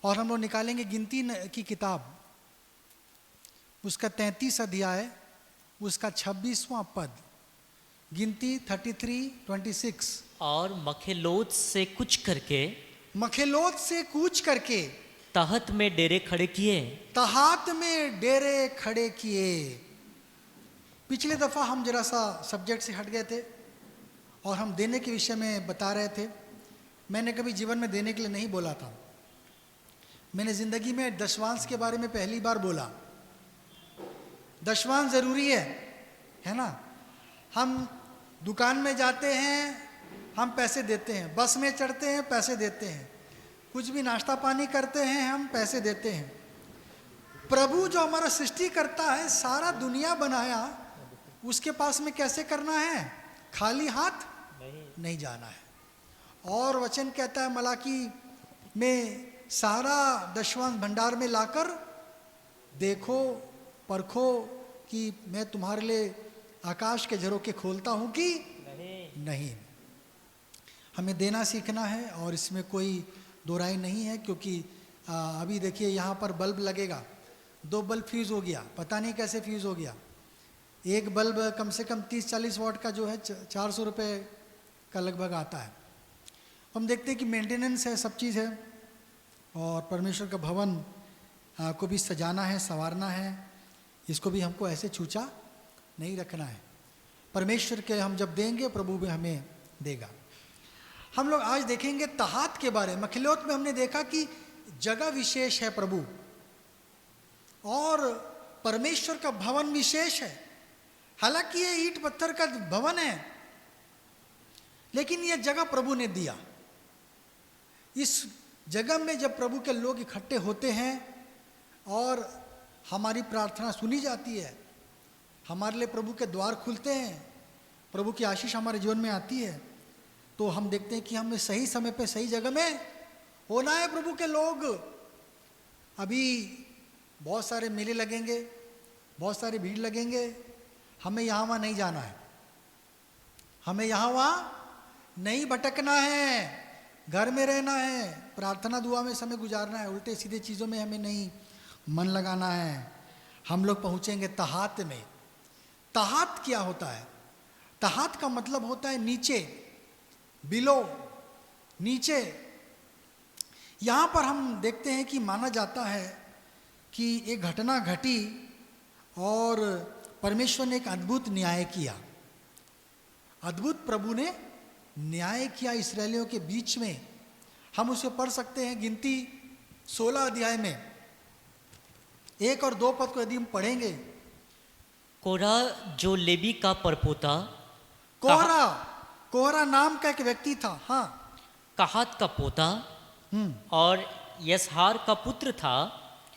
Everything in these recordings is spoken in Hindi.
और हम लोग निकालेंगे गिनती की किताब, उसका 33 अध्याय, उसका 26वां पद, गिनती 33:26। और मखेलोत से कुछ करके मखेलोत से कूच करके तहत में डेरे खड़े किए। तहात में डेरे खड़े किए। पिछले दफा हम जरा सा सब्जेक्ट से हट गए थे और हम देने के विषय में बता रहे थे। मैंने कभी जीवन में देने के लिए नहीं बोला था। मैंने जिंदगी में दशवांश के बारे में पहली बार बोला। दशवांश जरूरी है ना। हम दुकान में जाते हैं, हम पैसे देते हैं, बस में चढ़ते हैं, पैसे देते हैं, कुछ भी नाश्ता पानी करते हैं, हम पैसे देते हैं। प्रभु जो हमारा सृष्टि करता है, सारा दुनिया बनाया, उसके पास में कैसे करना है? खाली हाथ नहीं जाना है। और वचन कहता है मलाकी में, सारा दशवांश भंडार में लाकर देखो, परखो कि मैं तुम्हारे लिए आकाश के झरोखे खोलता हूं कि नहीं। हमें देना सीखना है और इसमें कोई दो राय नहीं है। क्योंकि अभी देखिए यहाँ पर बल्ब लगेगा, 2 बल्ब फ्यूज हो गया, पता नहीं कैसे फ्यूज हो गया। एक बल्ब कम से कम 30-40 वाट का जो है 400 रुपये का लगभग आता है। हम देखते हैं कि मेंटेनेंस है, सब चीज़ है। और परमेश्वर का भवन को भी सजाना है, संवारना है। इसको भी हमको ऐसे छूचा नहीं रखना है। परमेश्वर के हम जब देंगे, प्रभु भी हमें देगा। हम लोग आज देखेंगे तहात के बारे में। मखिलोत में हमने देखा कि जगह विशेष है प्रभु, और परमेश्वर का भवन विशेष है। हालांकि ये ईंट पत्थर का भवन है, लेकिन यह जगह प्रभु ने दिया। इस जगह में जब प्रभु के लोग इकट्ठे होते हैं और हमारी प्रार्थना सुनी जाती है, हमारे लिए प्रभु के द्वार खुलते हैं, प्रभु की आशीष हमारे जीवन में आती है, तो हम देखते हैं कि हमें सही समय पे सही जगह में होना है। प्रभु के लोग, अभी बहुत सारे मेले लगेंगे, बहुत सारी भीड़ लगेंगे, हमें यहाँ वहाँ नहीं जाना है। हमें यहाँ वहाँ नहीं भटकना है, घर में रहना है, प्रार्थना दुआ में समय गुजारना है। उल्टे सीधे चीज़ों में हमें नहीं मन लगाना है। हम लोग पहुँचेंगे तहात में। तहात क्या होता है? तहात का मतलब होता है नीचे, बिलो, नीचे। यहाँ पर हम देखते हैं कि माना जाता है कि एक घटना घटी और परमेश्वर ने एक अद्भुत न्याय किया। अद्भुत प्रभु ने न्याय किया इस्राएलियों के बीच में। हम उसे पढ़ सकते हैं गिनती 16 अध्याय में 1 और 2 पद को यदि हम पढ़ेंगे। कोरा जो लेवी का परपोता, कोहरा नाम का एक व्यक्ति था। हाँ, कहात का पोता और यसहार का पुत्र था।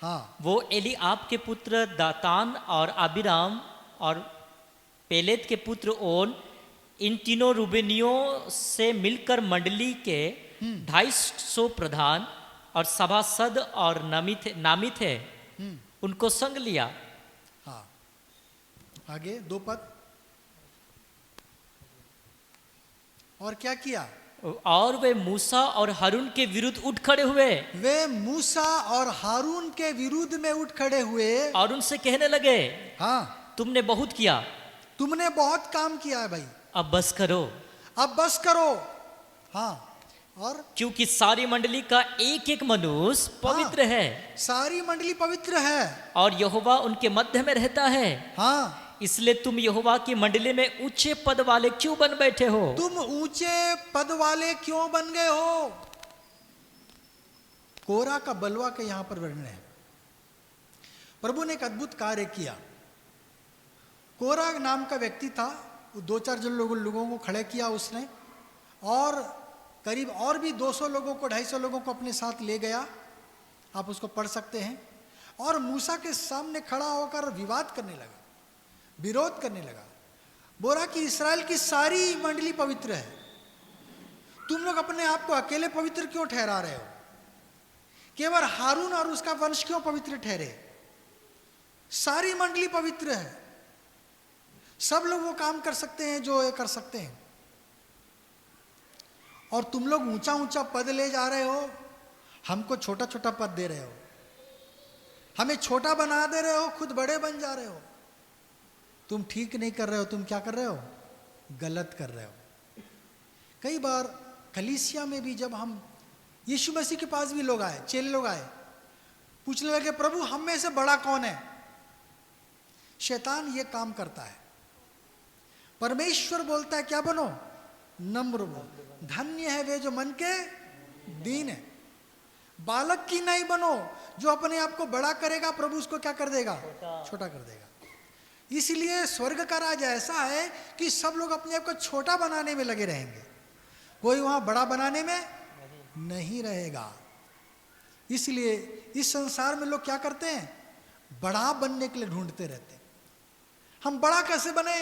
हाँ, वो एलीआब के पुत्र दातान और अबीराम और पेलेत के पुत्र ओन, इन तीनों रूबेनियों से मिलकर मंडली के 250 प्रधान और सभासद और नामी थे, उनको संग लिया। हाँ, आगे 2 पद। और क्या किया? और वे मूसा और हारून के विरुद्ध उठ खड़े हुए। वे मूसा और हारून के विरुद्ध में उठ खड़े हुए और उनसे कहने लगे, हाँ, तुमने बहुत किया, तुमने बहुत काम किया है भाई, अब बस करो। अब बस करो। हाँ, और क्योंकि सारी मंडली का एक एक मनुष्य पवित्र है, सारी मंडली पवित्र है और यहोवा उनके मध्य में रहता है। हाँ, इसलिए तुम यहोवा की मंडली में ऊंचे पद वाले क्यों बन बैठे हो? तुम ऊंचे पद वाले क्यों बन गए हो? कोरा का बलवा के यहां पर वर्णन है। प्रभु ने एक अद्भुत कार्य किया। कोरा नाम का व्यक्ति था, 2-4 जन लोगों को खड़े किया उसने, और करीब और भी 200 लोगों को, 250 लोगों को अपने साथ ले गया। आप उसको पढ़ सकते हैं। और मूसा के सामने खड़ा होकर विवाद करने लगा, विरोध करने लगा। बोला कि इस्राएल की सारी मंडली पवित्र है, तुम लोग अपने आप को अकेले पवित्र क्यों ठहरा रहे हो? केवल हारून और उसका वंश क्यों पवित्र ठहरे? सारी मंडली पवित्र है, सब लोग वो काम कर सकते हैं जो ये कर सकते हैं, और तुम लोग ऊंचा ऊंचा पद ले जा रहे हो। हमको छोटा छोटा पद दे रहे हो, हमें छोटा बना दे रहे हो, खुद बड़े बन जा रहे हो। तुम ठीक नहीं कर रहे हो, तुम क्या कर रहे हो? गलत कर रहे हो। कई बार कलीसिया में भी जब हम, यीशु मसीह के पास भी लोग आए, चेले लोग आए, पूछने लगे प्रभु हम में से बड़ा कौन है? शैतान ये काम करता है। परमेश्वर बोलता है क्या बनो? नम्र बनो। धन्य है वे जो मन के दीन है। बालक की नहीं बनो, जो अपने आप को बड़ा करेगा प्रभु उसको क्या कर देगा? छोटा कर देगा। इसलिए स्वर्ग का राज ऐसा है कि सब लोग अपने आप को छोटा बनाने में लगे रहेंगे, कोई वहां बड़ा बनाने में नहीं रहेगा। इसलिए इस संसार में लोग क्या करते हैं? बड़ा बनने के लिए ढूंढते रहते हैं। हम बड़ा कैसे बने?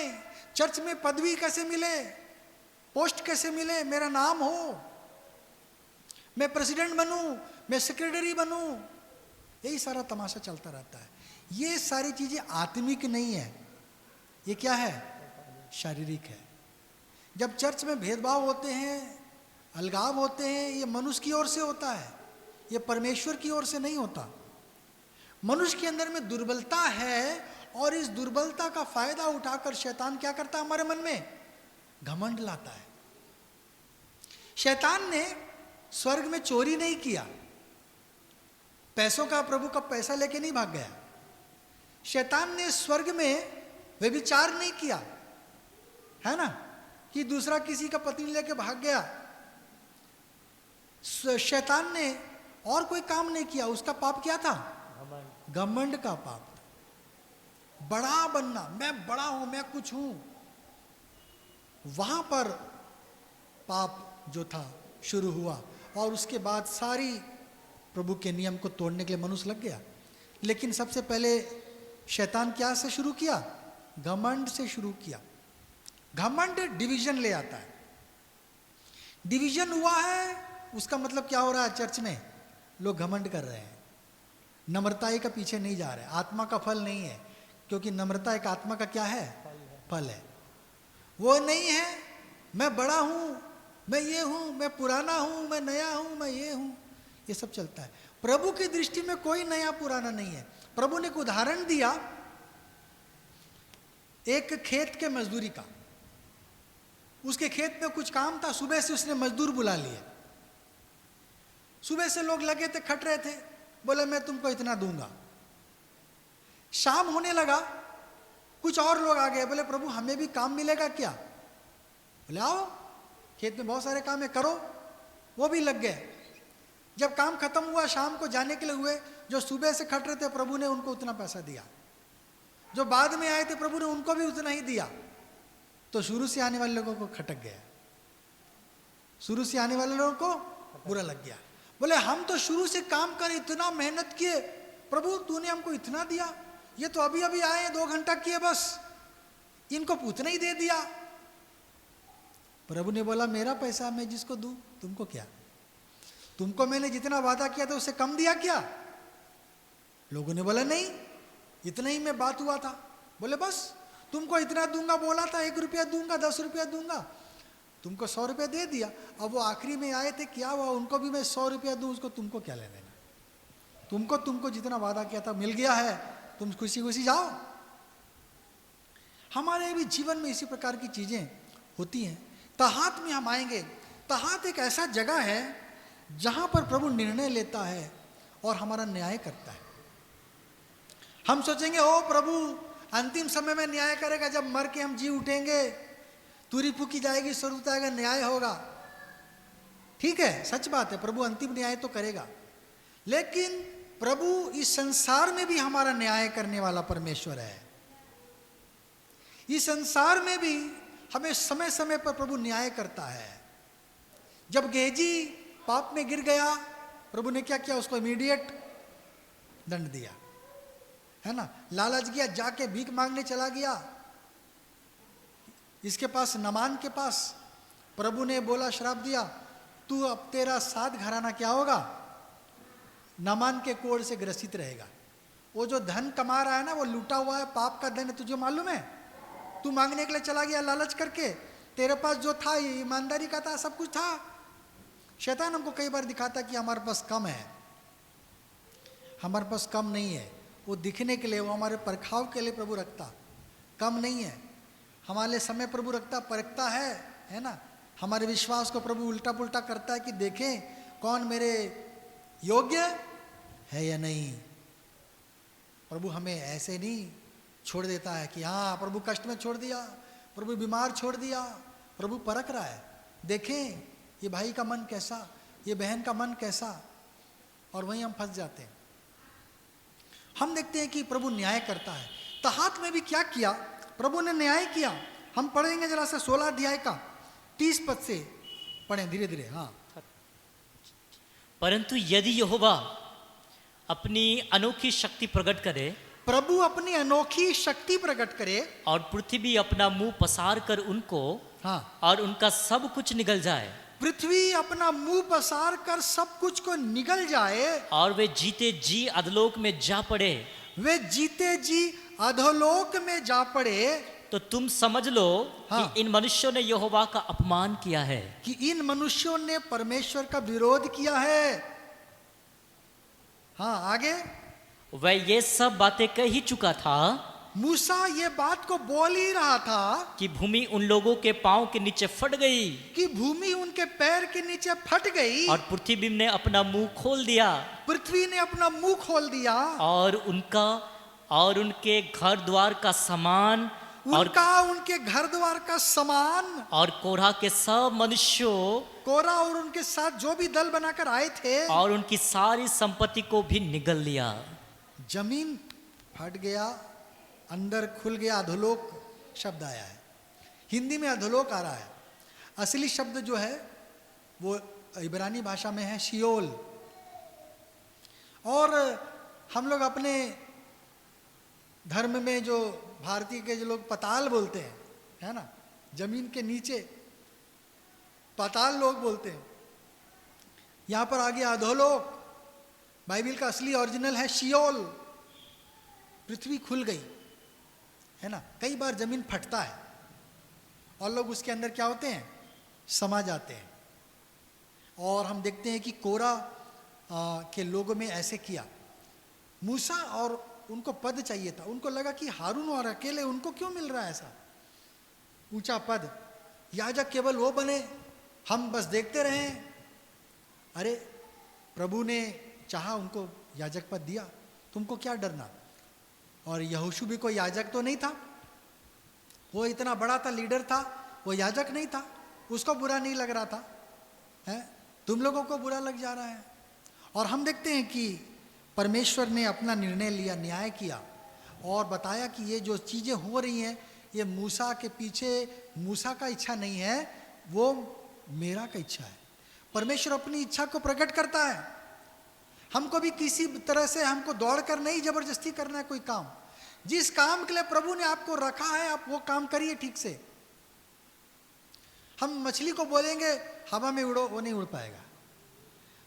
चर्च में पदवी कैसे मिले, पोस्ट कैसे मिले, मेरा नाम हो, मैं प्रेसिडेंट बनूं, मैं सेक्रेटरी बनूं, यही सारा तमाशा चलता रहता है। ये सारी चीजें आत्मिक नहीं है, ये क्या है? शारीरिक है। जब चर्च में भेदभाव होते हैं, अलगाव होते हैं, ये मनुष्य की ओर से होता है, ये परमेश्वर की ओर से नहीं होता। मनुष्य के अंदर में दुर्बलता है और इस दुर्बलता का फायदा उठाकर शैतान क्या करता है? हमारे मन में घमंड लाता है। शैतान ने स्वर्ग में चोरी नहीं किया, पैसों का प्रभु का पैसा लेके नहीं भाग गया। शैतान ने स्वर्ग में व्यभिचार नहीं किया, है ना, कि दूसरा किसी का पत्नी लेके भाग गया। शैतान ने और कोई काम नहीं किया। उसका पाप क्या था? घमंड का पाप था। बड़ा बनना, मैं बड़ा हूं, मैं कुछ हूं, वहां पर पाप जो था शुरू हुआ। और उसके बाद सारी प्रभु के नियम को तोड़ने के लिए मनुष्य लग गया। लेकिन सबसे पहले शैतान क्या से शुरू किया? घमंड से शुरू किया। घमंड डिवीजन ले आता है। डिवीजन हुआ है, उसका मतलब क्या हो रहा है? चर्च में लोग घमंड कर रहे हैं, नम्रताई का पीछे नहीं जा रहे, आत्मा का फल नहीं है, क्योंकि नम्रता एक आत्मा का क्या है? फल है। वो नहीं है मैं बड़ा हूं, मैं ये हूं, मैं पुराना हूं, मैं नया हूं, मैं ये हूं, ये सब चलता है। प्रभु की दृष्टि में कोई नया पुराना नहीं है। प्रभु ने एक उदाहरण दिया एक खेत के मजदूरी का। उसके खेत में कुछ काम था, सुबह से उसने मजदूर बुला लिए। सुबह से लोग लगे थे, खट रहे थे, बोले मैं तुमको इतना दूंगा। शाम होने लगा, कुछ और लोग आ गए, बोले प्रभु हमें भी काम मिलेगा क्या? बोले आओ, खेत में बहुत सारे काम है, करो। वो भी लग गए। जब काम खत्म हुआ, शाम को जाने के लिए हुए, जो सुबह से खट रहे थे प्रभु ने उनको उतना पैसा दिया, जो बाद में आए थे प्रभु ने उनको भी उतना ही दिया। तो शुरू से आने वाले लोगों को खटक गया, शुरू से आने वाले लोगों को बुरा लग गया। बोले हम तो शुरू से काम कर, इतना मेहनत किए, प्रभु तूने हमको इतना दिया, ये तो अभी अभी आए 2 घंटा किए बस, इनको उतना ही दे दिया। प्रभु ने बोला मेरा पैसा मैं जिसको दूं, तुमको क्या? तुमको मैंने जितना वादा किया था उससे कम दिया क्या? लोगों ने बोला नहीं, इतना ही में बात हुआ था। बोले बस तुमको इतना दूंगा बोला था, 1 रुपया दूंगा, 10 रुपया दूंगा, तुमको 100 रुपया दे दिया। अब वो आखिरी में आए थे, क्या हुआ? उनको भी मैं 100 रुपया दूं, उसको तुमको क्या लेना देना? तुमको जितना वादा किया था मिल गया है, तुम खुशी खुशी जाओ। हमारे भी जीवन में इसी प्रकार की चीजें होती हैं। तहात में हम आएंगे। तहात एक ऐसा जगह है जहां पर प्रभु निर्णय लेता है और हमारा न्याय करता है। हम सोचेंगे ओ प्रभु अंतिम समय में न्याय करेगा, जब मर के हम जी उठेंगे, तुरी फूकी जाएगी, स्वरूप आएगा, न्याय होगा। ठीक है, सच बात है, प्रभु अंतिम न्याय तो करेगा। लेकिन प्रभु इस संसार में भी हमारा न्याय करने वाला परमेश्वर है। इस संसार में भी हमें समय समय पर प्रभु न्याय करता है। जब गेहजी पाप में गिर गया, प्रभु ने क्या किया? उसको इमीडिएट दंड दिया, है ना। लालच गया, जाके भीख मांगने चला गया इसके पास, नमान के पास। प्रभु ने बोला, श्राप दिया, तू अब तेरा 7 घराना क्या होगा? नमान के कोड़ से ग्रसित रहेगा। वो जो धन कमा रहा है ना, वो लूटा हुआ है, पाप का धन है, तुझे मालूम है? तू मांगने के लिए चला गया लालच करके, तेरे पास जो था ये ईमानदारी का था, सब कुछ था, शैतान हमको कई बार दिखाता कि हमारे पास कम है, हमारे पास कम नहीं है। वो दिखने के लिए, वो हमारे परखाव के लिए प्रभु रखता, कम नहीं है हमारे लिए समय प्रभु रखता, परखता है ना। हमारे विश्वास को प्रभु उल्टा पुल्टा करता है कि देखें कौन मेरे योग्य है या नहीं। प्रभु हमें ऐसे नहीं छोड़ देता है कि हाँ प्रभु कष्ट में छोड़ दिया, प्रभु बीमार छोड़ दिया। प्रभु परख रहा है, देखें ये भाई का मन कैसा, ये बहन का मन कैसा, और वहीं हम फंस जाते हैं। हम देखते हैं कि प्रभु न्याय करता है। तहात में भी क्या किया, प्रभु ने न्याय किया। हम पढ़ेंगे जरा से 16 अध्याय का 30 पद से पढ़ें धीरे धीरे। हाँ, परंतु यदि यहोवा अपनी अनोखी शक्ति प्रकट करे, प्रभु अपनी अनोखी शक्ति प्रकट करे और पृथ्वी अपना मुंह पसार कर उनको, हाँ, और उनका सब कुछ निगल जाए, पृथ्वी अपना मुंह पसार कर सब कुछ को निगल जाए, और वे जीते जी अधलोक में जा पड़े, वे जीते जी अधोलोक में जा पड़े, तो तुम समझ लो हाँ, कि इन मनुष्यों ने यहोवा का अपमान किया है, कि इन मनुष्यों ने परमेश्वर का विरोध किया है। हाँ, आगे वह ये सब बातें कह ही चुका था मूसा ये बात को बोल ही रहा था कि भूमि उन लोगों के पांव के नीचे फट गई, कि भूमि उनके पैर के नीचे फट गई, और पृथ्वी ने अपना मुंह खोल दिया, पृथ्वी ने अपना मुंह खोल दिया, और उनके घर द्वार का सामान, उनके घर द्वार का सामान, और कोरह के सब मनुष्यों, कोरा और उनके साथ जो भी दल बनाकर आए थे, और उनकी सारी संपत्ति को भी निगल लिया। जमीन फट गया, अंदर खुल गया, अधोलोक शब्द आया है। हिंदी में अधोलोक आ रहा है, असली शब्द जो है वो इब्रानी भाषा में है शियोल। और हम लोग अपने धर्म में जो भारतीय के जो लोग पताल बोलते हैं, है ना, जमीन के नीचे पताल लोग बोलते हैं, यहां पर आ गया अधोलोक। बाइबल का असली ओरिजिनल है शियोल। पृथ्वी खुल गई, है ना। कई बार जमीन फटता है और लोग उसके अंदर क्या होते हैं, समा जाते हैं। और हम देखते हैं कि कोरा के लोगों में ऐसे किया। मूसा और उनको पद चाहिए था, उनको लगा कि हारून और अकेले उनको क्यों मिल रहा है ऐसा ऊंचा पद, याजक केवल वो बने, हम बस देखते रहें। अरे प्रभु ने चाहा उनको याजक पद दिया, तुमको क्या डरना। और यहोशू भी कोई याजक तो नहीं था, वो इतना बड़ा था, लीडर था, वो याजक नहीं था, उसको बुरा नहीं लग रहा था, है, तुम लोगों को बुरा लग जा रहा है। और हम देखते हैं कि परमेश्वर ने अपना निर्णय लिया, न्याय किया और बताया कि ये जो चीज़ें हो रही हैं ये मूसा के पीछे मूसा का इच्छा नहीं है, वो मेरा का इच्छा है। परमेश्वर अपनी इच्छा को प्रकट करता है। हमको भी किसी तरह से हमको दौड़ कर नहीं जबरदस्ती करना है कोई काम। जिस काम के लिए प्रभु ने आपको रखा है आप वो काम करिए ठीक से। हम मछली को बोलेंगे हवा में उड़ो, वो नहीं उड़ पाएगा।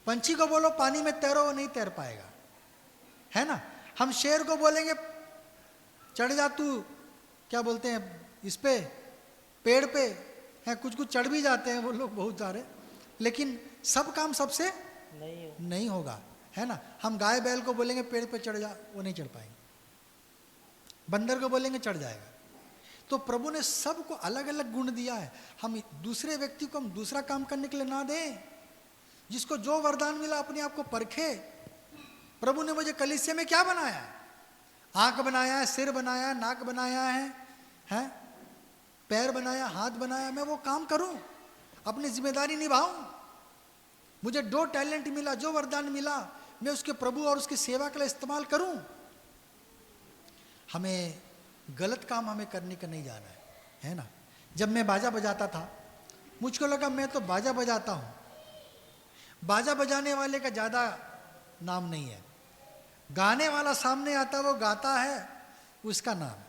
पंछी को बोलो पानी में तैरो, वो नहीं तैर पाएगा, है ना। हम शेर को बोलेंगे चढ़ जा तू, क्या बोलते हैं इस पे, पेड़ पे, है, कुछ कुछ चढ़ भी जाते हैं वो लोग बहुत सारे, लेकिन सब काम सबसे नहीं होगा, है ना। हम गाय बैल को बोलेंगे पेड़ पे चढ़ जा, वो नहीं चढ़ पाएंगे। बंदर को बोलेंगे चढ़ जाएगा। तो प्रभु ने सबको अलग अलग गुण दिया है। हम दूसरे व्यक्ति को हम दूसरा काम करने के लिए ना दें। जिसको जो वरदान मिला अपने आप को परखे। प्रभु ने मुझे कलीसिया में क्या बनाया है, आंख बनाया है, सिर बनाया है, नाक बनाया है, पैर बनाया, हाथ बनाया, मैं वो काम करूं, अपनी जिम्मेदारी निभाऊं। मुझे 2 टैलेंट मिला, जो वरदान मिला मैं उसके प्रभु और उसकी सेवा के लिए इस्तेमाल करूं। हमें गलत काम हमें करने का नहीं जाना है ना। जब मैं बाजा बजाता था मुझको लगा मैं तो बाजा बजाता हूं, बाजा बजाने वाले का ज़्यादा नाम नहीं है, गाने वाला सामने आता वो गाता है उसका नाम है।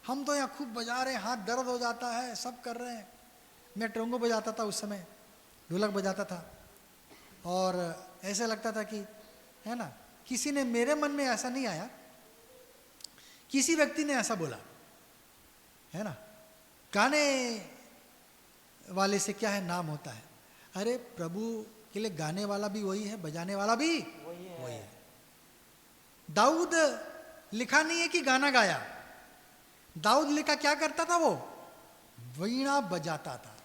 हम तो यहाँ खूब बजा रहे हैं, हाथ दर्द हो जाता है, सब कर रहे हैं। मैं ट्रोंगो बजाता था उस समय, ढोलक बजाता था, और ऐसा लगता था कि, है ना, किसी ने मेरे मन में ऐसा नहीं आया, किसी व्यक्ति ने ऐसा बोला, है ना, गाने वाले से क्या है नाम होता है। अरे प्रभु के लिए गाने वाला भी वही है, बजाने वाला भी वही है। दाऊद लिखा नहीं है कि गाना गाया, दाऊद लिखा क्या करता था, वो वीणा बजाता था,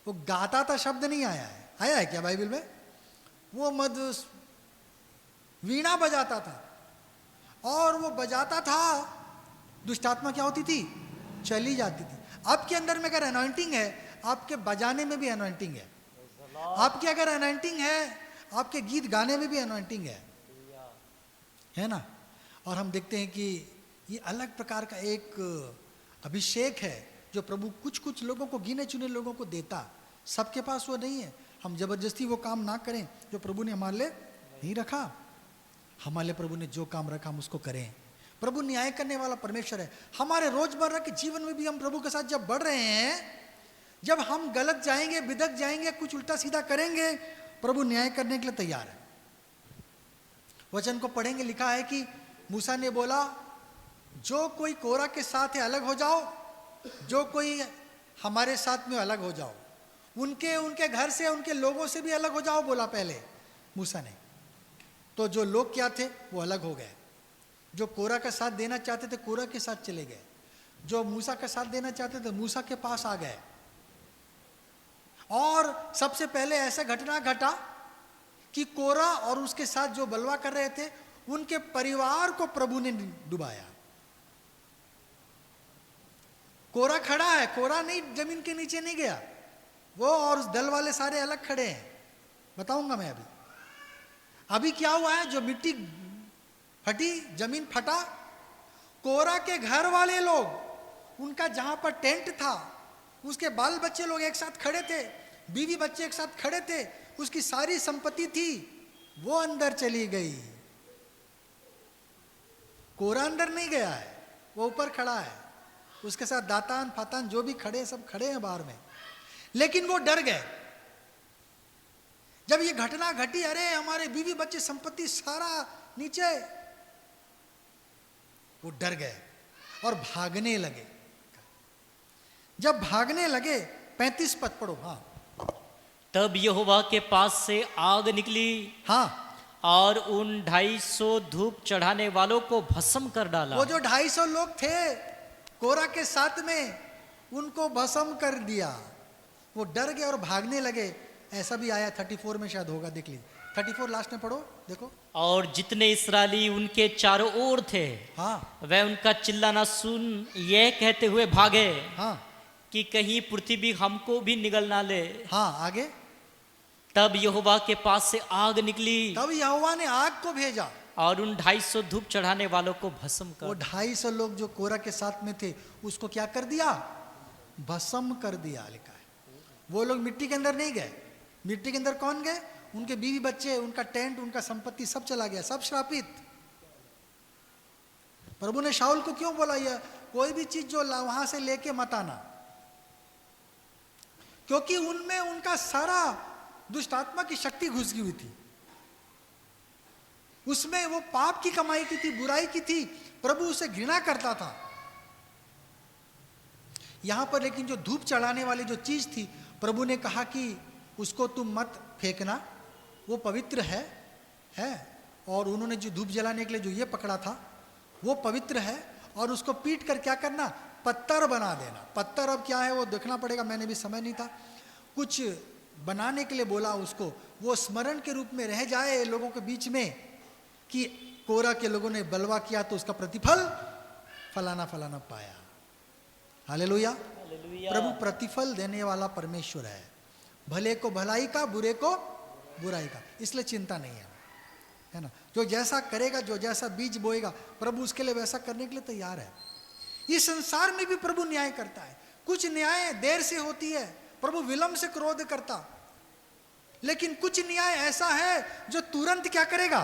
वो गाता था शब्द नहीं आया है। आया है क्या बाइबल में? वो वीणा बजाता था, और वो बजाता था, दुष्ट आत्मा क्या होती थी, चली जाती थी। आपके अंदर में अगर अनॉइंटिंग है, आपके बजाने में भी अनॉइंटिंग है। आपके अगर अनॉइंटिंग है, आपके गीत गाने में भी अनॉइंटिंग है ना। और हम देखते हैं कि ये अलग प्रकार का एक अभिषेक है जो प्रभु कुछ कुछ लोगों को, गिने चुने लोगों को देता। सबके पास वो नहीं है। हम जबरदस्ती वो काम ना करें जो प्रभु ने हमारे लिए नहीं रखा। हमारे लिए प्रभु ने जो काम रखा हम उसको करें। प्रभु न्याय करने वाला परमेश्वर है। हमारे रोजमर्रा के जीवन में भी हम प्रभु के साथ जब बढ़ रहे हैं, जब हम गलत जाएंगे, बिदक जाएंगे, कुछ उल्टा सीधा करेंगे, प्रभु न्याय करने के लिए तैयार है। वचन को पढ़ेंगे, लिखा है कि मूसा ने बोला, जो कोई कोरा के साथ है अलग हो जाओ, जो कोई हमारे साथ में अलग हो जाओ, उनके घर से, उनके लोगों से भी अलग हो जाओ बोला पहले मूसा ने। तो जो लोग क्या थे वो अलग हो गए। जो कोरा का साथ देना चाहते थे कोरा के साथ चले गए, जो मूसा का साथ देना चाहते थे मूसा के पास आ गए। और सबसे पहले ऐसा घटना घटा कि कोरा और उसके साथ जो बलवा कर रहे थे उनके परिवार को प्रभु ने डुबाया। कोरा खड़ा है, कोरा नहीं, जमीन के नीचे नहीं गया, वो और उस दल वाले सारे अलग खड़े हैं। बताऊंगा मैं अभी क्या हुआ है। जो मिट्टी फटी, जमीन फटा, कोरा के घर वाले लोग, उनका जहां पर टेंट था, उसके बाल बच्चे लोग एक साथ खड़े थे, बीवी बच्चे एक साथ खड़े थे, उसकी सारी संपत्ति थी, वो अंदर चली गई। कोरा अंदर नहीं गया है, वो ऊपर खड़ा है, उसके साथ दातान फातान जो भी खड़े, सब खड़े हैं बाहर में। लेकिन वो डर गए जब ये घटना घटी। अरे हमारे बीवी बच्चे संपत्ति सारा नीचे। वो डर गए और भागने लगे। जब भागने लगे, 35 पद पढ़ो। हाँ, तब यहोवा के पास से आग निकली, हाँ, और उन 250 धूप चढ़ाने वालों को भस्म कर डाला। वो जो 250 लोग थे कोरा के साथ में, उनको भस्म कर दिया। वो डर गए और भागने लगे। ऐसा भी आया 34 में शायद होगा, देख लीजिए 34 लास्ट में पढ़ो, देखो। और जितने इस्राएली उनके चारों ओर थे, हाँ, वह उनका चिल्लाना सुन यह कहते हुए भागे, हाँ, कि कहीं पृथ्वी हमको भी निगल ना ले। हाँ, आगे। तब यहोवा के पास से आग निकली, तब यहोवा ने आग को भेजा और उन 250 धूप चढ़ाने वालों को भस्म कर। वो 250 लोग जो कोरा के साथ में थे उसको क्या कर दिया, भस्म कर दिया। लिखा है वो लोग मिट्टी के अंदर नहीं गए। मिट्टी के अंदर कौन गए? उनके बीवी बच्चे, उनका टेंट, उनका संपत्ति सब चला गया, सब श्रापित। प्रभु ने शाऊल को क्यों बोला, यह कोई भी चीज जो वहां से लेके मत आना, क्योंकि उनमें उनका सारा दुष्ट आत्मा की शक्ति घुस गई हुई थी। उसमें वो पाप की कमाई की थी, बुराई की थी, प्रभु उसे घृणा करता था। यहां पर लेकिन जो धूप चढ़ाने वाली जो चीज थी, प्रभु ने कहा कि उसको तुम मत फेंकना, वो पवित्र है। और उन्होंने जो धूप जलाने के लिए जो ये पकड़ा था वो पवित्र है, और उसको पीट कर क्या करना, पत्थर बना देना। पत्थर अब क्या है वो देखना पड़ेगा, मैंने भी समय नहीं था। कुछ बनाने के लिए बोला उसको, वो स्मरण के रूप में रह जाए लोगों के बीच में कि कोरा के लोगों ने बलवा किया तो उसका प्रतिफल फलाना फलाना पाया। हालेलुया। प्रभु प्रतिफल देने वाला परमेश्वर है, भले को भलाई का, बुरे को बुराई का। इसलिए चिंता नहीं है ना। जो जैसा करेगा, जो जैसा बीज बोएगा, प्रभु उसके लिए वैसा करने के लिए तैयार है। इस संसार में भी प्रभु न्याय करता है। कुछ न्याय देर से होती है, प्रभु विलंब से क्रोध करता, लेकिन कुछ न्याय ऐसा है जो तुरंत क्या करेगा,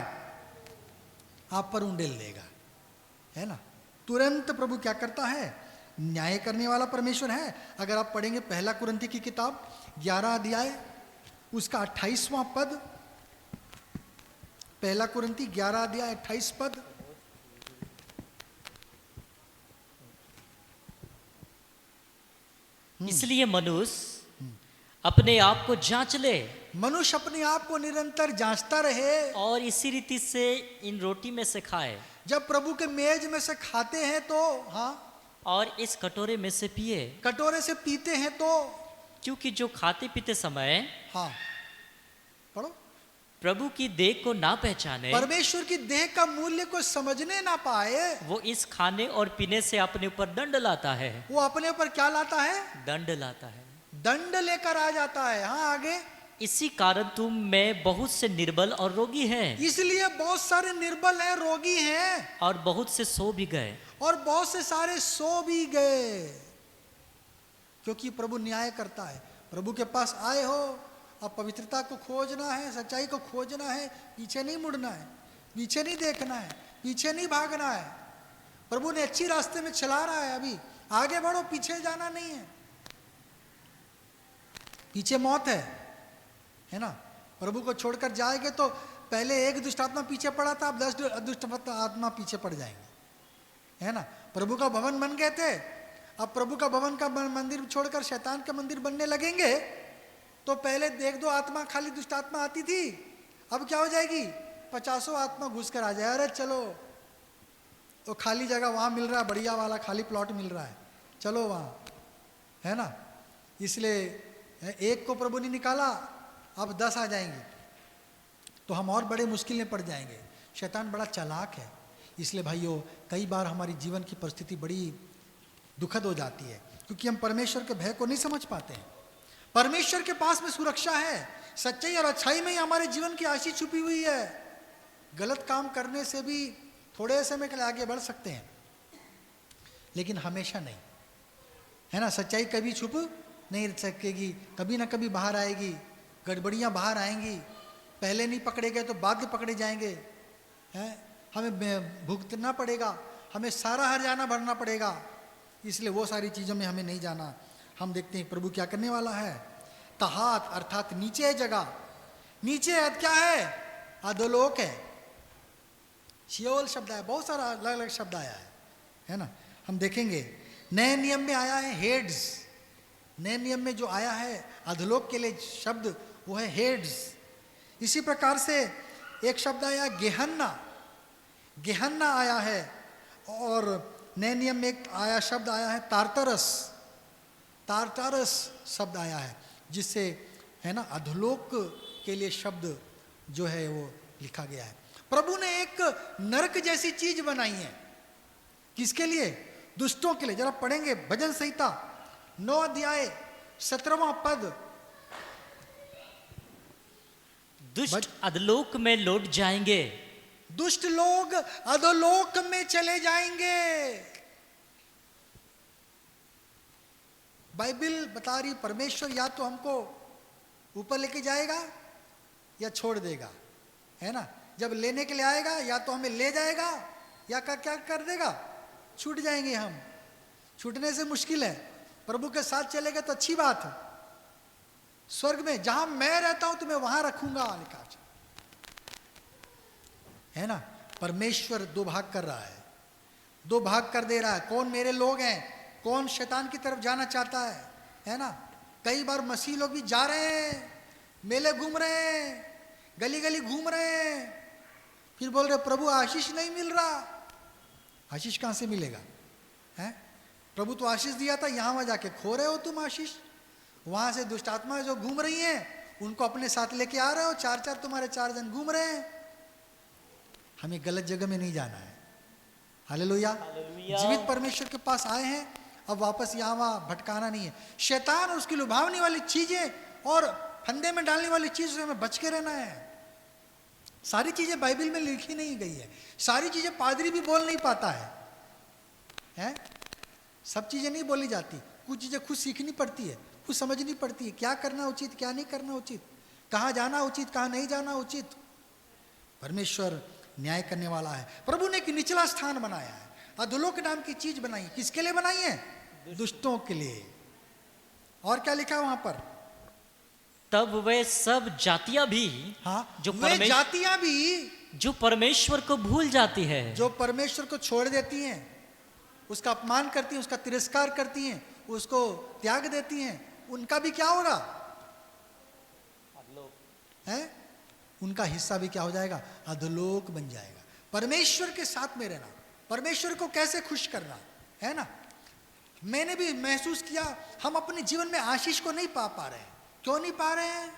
आप पर उंडेल देगा, है ना। तुरंत प्रभु क्या करता है, न्याय करने वाला परमेश्वर है। अगर आप पढ़ेंगे 1 कुरिन्थी की किताब 11 अध्याय उसका 28वां पद, 1 कुरिन्थी 11 अध्याय 28 पद। इसलिए मनुष्य अपने आप को जांच ले मनुष्य अपने आप को निरंतर जांचता रहे, और इसी रीति से इन रोटी में से खाए जब प्रभु के मेज में से खाते हैं तो, हाँ, और इस कटोरे में से पिए, कटोरे से पीते हैं तो, क्योंकि जो खाते पीते समय हाँ, पढ़ो, प्रभु की देह को ना पहचाने, परमेश्वर की देह का मूल्य को समझने ना पाए, वो इस खाने और पीने से अपने ऊपर दंड लाता है। वो अपने ऊपर क्या लाता है? दंड लाता है। दंड लेकर आ जाता है। हाँ, आगे, इसी कारण तुम में बहुत से निर्बल और रोगी हैं, इसलिए बहुत सारे निर्बल हैं, रोगी हैं, और बहुत से सो भी गए। और बहुत से सारे सो भी गए, क्योंकि प्रभु न्याय करता है। प्रभु के पास आए हो, अब पवित्रता को खोजना है, सच्चाई को खोजना है, पीछे नहीं मुड़ना है, पीछे नहीं देखना है, पीछे नहीं भागना है। प्रभु ने अच्छी रास्ते में चला रहा है, अभी आगे बढ़ो, पीछे जाना नहीं है। पीछे मौत है ना। प्रभु को छोड़कर जाएंगे तो पहले एक दुष्ट आत्मा पीछे पड़ा था, अब 10 दुष्ट आत्मा पीछे पड़ जाएंगे, है ना। प्रभु का भवन बन गए थे, अब प्रभु का भवन का मंदिर छोड़कर शैतान का मंदिर बनने लगेंगे तो पहले 1-2 आत्मा, खाली दुष्ट आत्मा आती थी, अब क्या हो जाएगी? 50 आत्मा घुस कर आ जाए। अरे चलो, तो खाली जगह वहां मिल रहा है, बढ़िया वाला खाली प्लॉट मिल रहा है, चलो वहां, है ना। इसलिए एक को प्रभु ने निकाला, अब 10 आ जाएंगे तो हम और बड़े मुश्किल में पड़ जाएंगे। शैतान बड़ा चालाक है, इसलिए भाइयों कई बार हमारी जीवन की परिस्थिति बड़ी दुखद हो जाती है, क्योंकि हम परमेश्वर के भय को नहीं समझ पाते हैं। परमेश्वर के पास में सुरक्षा है, सच्चाई और अच्छाई में ही हमारे जीवन की आशीष छुपी हुई है। गलत काम करने से भी थोड़े समय के लिए आगे बढ़ सकते हैं, लेकिन हमेशा नहीं, है ना। सच्चाई कभी छुप नहीं रह सकेगी, कभी ना कभी बाहर आएगी, गड़बड़ियाँ बाहर आएंगी। पहले नहीं पकड़े गए तो बाद में पकड़े जाएंगे, हैं, हमें भुगतना पड़ेगा, हमें सारा हर्जाना भरना पड़ेगा। इसलिए वो सारी चीज़ों में हमें नहीं जाना। हम देखते हैं प्रभु क्या करने वाला है। तहात अर्थात नीचे जगह, नीचे क्या है? अधोलोक है, शियोल शब्द है, बहुत सारा अलग अलग शब्द आया है ना। हम देखेंगे नए नियम में आया है हेड्स, नए नियम में जो आया है अधोलोक के लिए शब्द वो है हेड्स। इसी प्रकार से एक शब्द आया गेहन्ना, गेहन्ना आया है, और नए नियम में एक आया शब्द आया है तारतरस, तारतरस शब्द आया है, जिससे है ना अधोलोक के लिए शब्द जो है वो लिखा गया है। प्रभु ने एक नरक जैसी चीज बनाई है, किसके लिए? दुष्टों के लिए। जरा पढ़ेंगे भजन संहिता 9 अध्याय 17वां पद। दुष्ट अधोलोक में लौट जाएंगे, दुष्ट लोग अधोलोक में चले जाएंगे। बाइबल बता रही परमेश्वर या तो हमको ऊपर लेके जाएगा या छोड़ देगा, है ना। जब लेने के लिए आएगा या तो हमें ले जाएगा या क्या कर देगा, छूट जाएंगे हम। छूटने से मुश्किल है, प्रभु के साथ चलेगा तो अच्छी बात है। स्वर्ग में जहां मैं रहता हूं तुम्हें वहां रखूंगा, लिखा है ना। परमेश्वर 2 भाग कर रहा है, 2 भाग कर दे रहा है। कौन मेरे लोग हैं, कौन शैतान की तरफ जाना चाहता है ना। कई बार मसीह लोग भी जा रहे हैं, मेले घूम रहे हैं, गली गली घूम रहे हैं, फिर बोल रहे प्रभु आशीष नहीं मिल रहा। आशीष कहां से मिलेगा, है? प्रभु तो आशीष दिया था, यहां वहां जाके खो रहे हो तुम आशीष। वहां से दुष्ट आत्माएं जो घूम रही हैं उनको अपने साथ लेके आ रहे हो, 4-4 तुम्हारे 4 जन घूम रहे हैं। हमें गलत जगह में नहीं जाना है। हालेलुया। जीवित परमेश्वर के पास आए हैं, अब वापस यहाँ वहाँ भटकाना नहीं है। शैतान और उसकी लुभावने वाली चीजें और फंदे में डालने वाली चीजों से हमें बच के रहना है। सारी चीजें बाइबल में लिखी नहीं गई है, सारी चीजें पादरी भी बोल नहीं पाता है? सब चीजें नहीं बोली जाती, कुछ चीजें खुद सीखनी पड़ती है, खुद समझनी पड़ती है, क्या करना उचित क्या नहीं करना उचित, कहाँ जाना उचित कहाँ नहीं जाना उचित। परमेश्वर न्याय करने वाला है। प्रभु ने एक निचला स्थान बनाया है, अधोलोक नाम की चीज बनाई। किसके लिए बनाई है? दुष्टों के लिए। और क्या लिखा है वहां पर? तब वे सब जातियां भी, हाँ, जो वे जातियां भी जो परमेश्वर को भूल जाती है, जो परमेश्वर को छोड़ देती हैं, उसका अपमान करती हैं, उसका तिरस्कार करती हैं, उसको त्याग देती हैं, उनका भी क्या होगा? है, उनका हिस्सा भी क्या हो जाएगा? अधोलोक बन जाएगा। परमेश्वर के साथ में रहना, परमेश्वर को कैसे खुश करना, है ना। मैंने भी महसूस किया हम अपने जीवन में आशीष को नहीं पा रहे हैं। क्यों नहीं पा रहे हैं?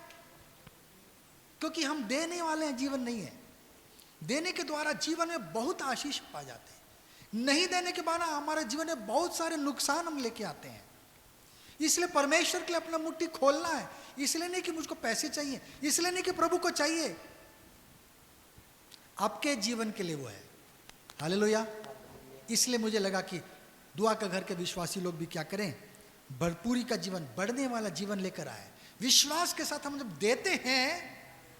क्योंकि हम देने वाले हैं, जीवन नहीं है। देने के द्वारा जीवन में बहुत आशीष पा जाते हैं, नहीं देने के बाद हमारे जीवन में बहुत सारे नुकसान हम लेके आते हैं। इसलिए परमेश्वर के लिए अपना मुट्ठी खोलना है। इसलिए नहीं कि मुझको पैसे चाहिए, इसलिए नहीं कि प्रभु को चाहिए, आपके जीवन के लिए वो है। हालेलुया। इसलिए मुझे लगा कि दुआ का घर के विश्वासी लोग भी क्या करें, भरपूरी का जीवन, बढ़ने वाला जीवन लेकर आए। विश्वास के साथ हम जब देते हैं,